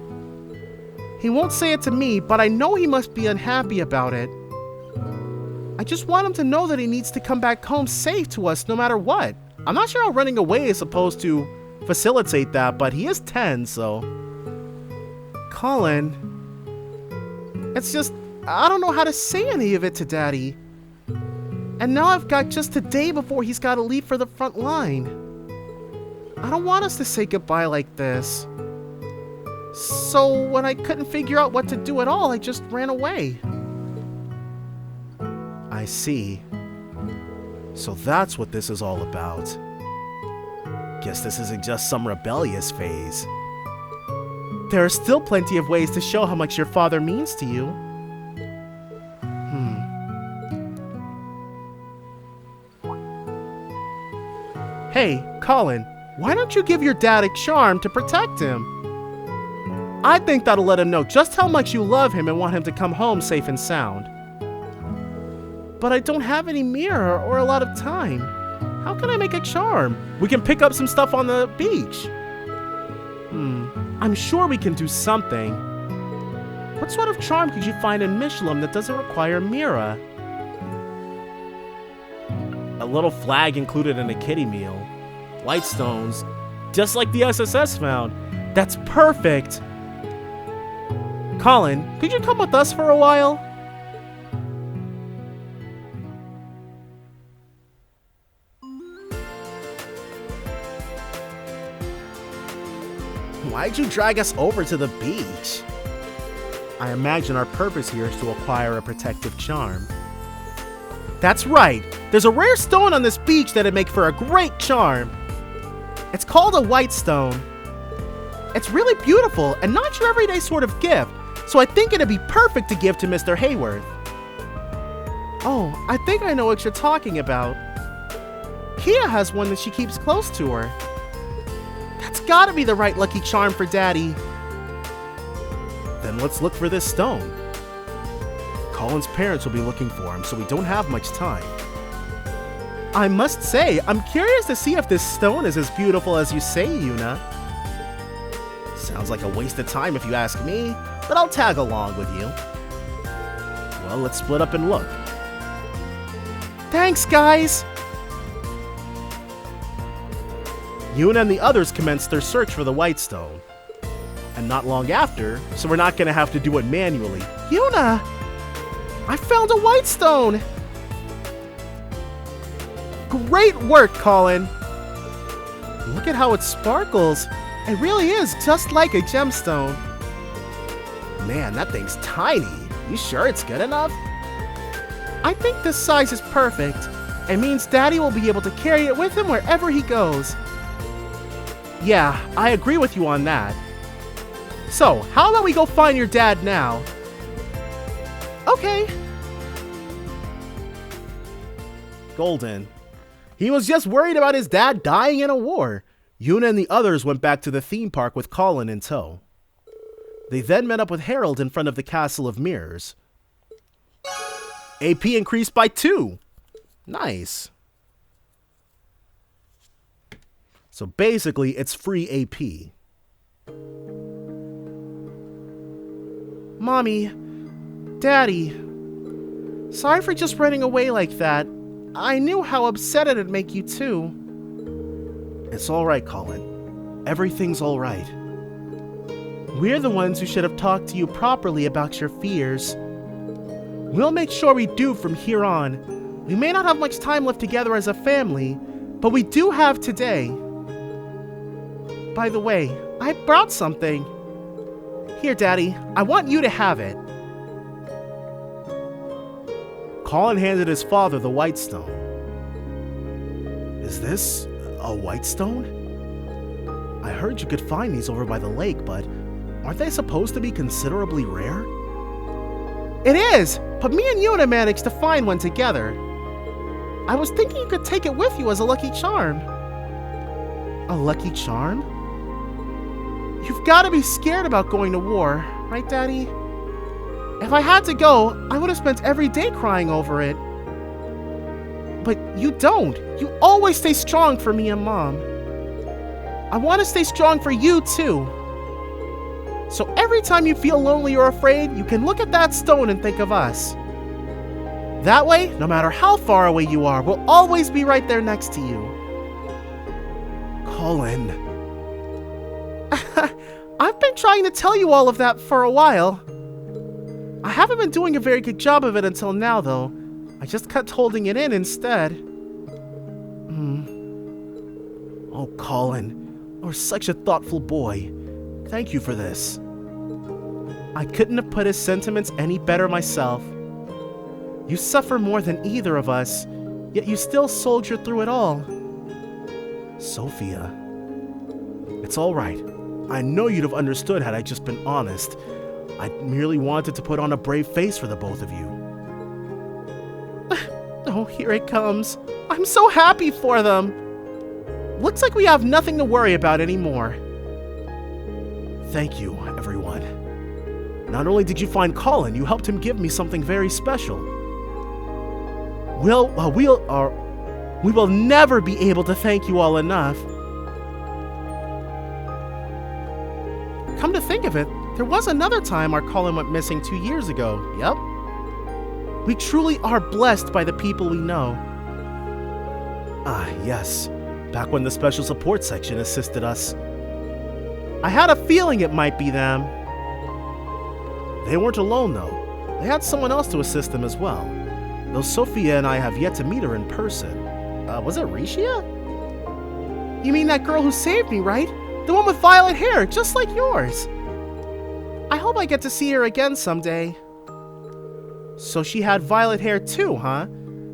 He won't say it to me, but I know he must be unhappy about it. I just want him to know that he needs to come back home safe to us no matter what. I'm not sure how running away is supposed to facilitate that, but he is 10, so... Colin... It's just... I don't know how to say any of it to Daddy. And now I've got just a day before he's got to leave for the front line. I don't want us to say goodbye like this. So when I couldn't figure out what to do at all, I just ran away. I see. So that's what this is all about. Guess this isn't just some rebellious phase. There are still plenty of ways to show how much your father means to you. Hey, Colin, why don't you give your dad a charm to protect him? I think that'll let him know just how much you love him and want him to come home safe and sound. But I don't have any mirror or a lot of time. How can I make a charm? We can pick up some stuff on the beach. I'm sure we can do something. What sort of charm could you find in Mishelam that doesn't require Mira? A little flag included in a kiddie meal. Light stones, just like the SSS found. That's perfect! Colin, could you come with us for a while? Why'd you drag us over to the beach? I imagine our purpose here is to acquire a protective charm. That's right! There's a rare stone on this beach that'd make for a great charm. It's called a white stone. It's really beautiful and not your everyday sort of gift, so I think it'd be perfect to give to Mr. Hayworth. Oh, I think I know what you're talking about. Kia has one that she keeps close to her. That's gotta be the right lucky charm for Daddy. Then let's look for this stone. Colin's parents will be looking for him, so we don't have much time. I must say, I'm curious to see if this stone is as beautiful as you say, Yuna. Sounds like a waste of time if you ask me, but I'll tag along with you. Well, let's split up and look. Thanks, guys! Yuna and the others commenced their search for the white stone. And not long after, so we're not gonna have to do it manually. Yuna! I found a white stone! Great work, Colin! Look at how it sparkles. It really is just like a gemstone. Man, that thing's tiny. You sure it's good enough? I think this size is perfect. It means Daddy will be able to carry it with him wherever he goes. Yeah, I agree with you on that. So, how about we go find your dad now? Okay. Golden. He was just worried about his dad dying in a war. Yuna and the others went back to the theme park with Colin in tow. They then met up with Harold in front of the Castle of Mirrors. AP increased by 2. Nice. So basically, it's free AP. Mommy, Daddy, sorry for just running away like that. I knew how upset it'd make you too. It's alright, Colin. Everything's alright. We're the ones who should have talked to you properly about your fears. We'll make sure we do from here on. We may not have much time left together as a family, but we do have today. By the way, I brought something. Here, Daddy, I want you to have it. Colin handed his father the white stone. Is this a white stone? I heard you could find these over by the lake, but aren't they supposed to be considerably rare? It is, but me and Yuna managed to find one together. I was thinking you could take it with you as a lucky charm. A lucky charm? You've got to be scared about going to war, right, Daddy? If I had to go, I would have spent every day crying over it. But you don't. You always stay strong for me and Mom. I want to stay strong for you, too. So every time you feel lonely or afraid, you can look at that stone and think of us. That way, no matter how far away you are, we'll always be right there next to you. Colin. I've been trying to tell you all of that for a while. I haven't been doing a very good job of it until now, though. I just kept holding it in instead. Oh, Colin, you're such a thoughtful boy. Thank you for this. I couldn't have put his sentiments any better myself. You suffer more than either of us, yet you still soldier through it all. Sophia. It's all right. I know you'd have understood had I just been honest. I merely wanted to put on a brave face for the both of you. Oh, here it comes. I'm so happy for them. Looks like we have nothing to worry about anymore. Thank you, everyone. Not only did you find Colin, you helped him give me something very special. We will never be able to thank you all enough. Come to think of it, there was another time our Colin went missing 2 years ago. Yep. We truly are blessed by the people we know. Ah, yes. Back when the Special Support Section assisted us. I had a feeling it might be them. They weren't alone, though. They had someone else to assist them as well. Though Sophia and I have yet to meet her in person. Was it Risha? You mean that girl who saved me, right? The one with violet hair, just like yours. I hope I get to see her again someday. So she had violet hair too, huh?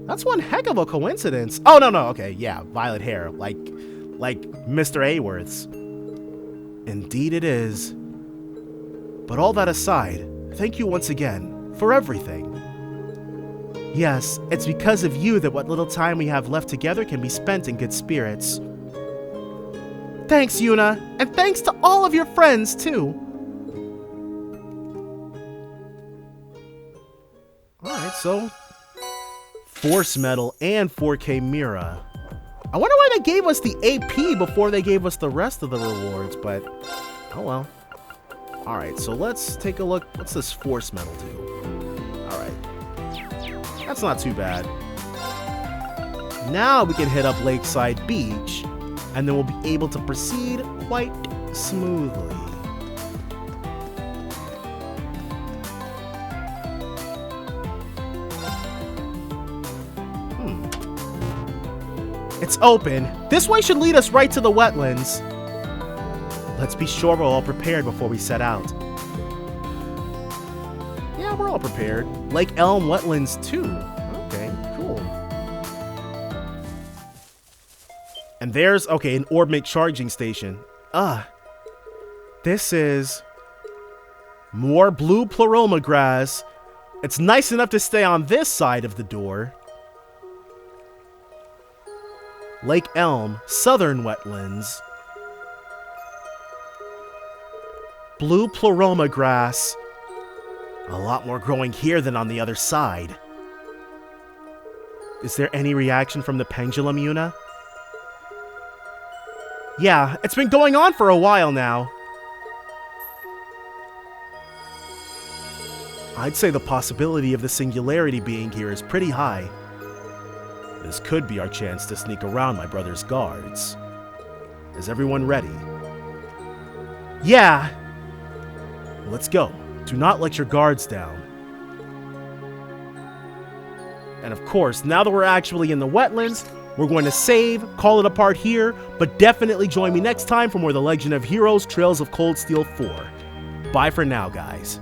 That's one heck of a coincidence. Oh, no, okay, yeah, violet hair, like Mr. Aworth's. Indeed it is. But all that aside, thank you once again for everything. Yes, it's because of you that what little time we have left together can be spent in good spirits. Thanks, Yuna, and thanks to all of your friends, too. Alright, so Force Medal and 4K Mira. I wonder why they gave us the AP before they gave us the rest of the rewards, but oh well. Alright, so let's take a look. What's this Force Medal do? Alright. That's not too bad. Now we can hit up Lakeside Beach, and then we'll be able to proceed quite smoothly. It's open. This way should lead us right to the wetlands. Let's be sure we're all prepared before we set out. Yeah, we're all prepared. Lake Elm Wetlands 2. Okay, cool. And there's, okay, an Orbmate charging station. This is more blue pleroma grass. It's nice enough to stay on this side of the door. Lake Elm, Southern Wetlands. Blue pleroma grass. A lot more growing here than on the other side. Is there any reaction from the pendulum, Yuna? Yeah, it's been going on for a while now. I'd say the possibility of the singularity being here is pretty high. This could be our chance to sneak around my brother's guards. Is everyone ready? Yeah! Let's go. Do not let your guards down. And of course, now that we're actually in the wetlands, we're going to save, call it a part here, but definitely join me next time for more The Legend of Heroes Trails of Cold Steel 4. Bye for now, guys.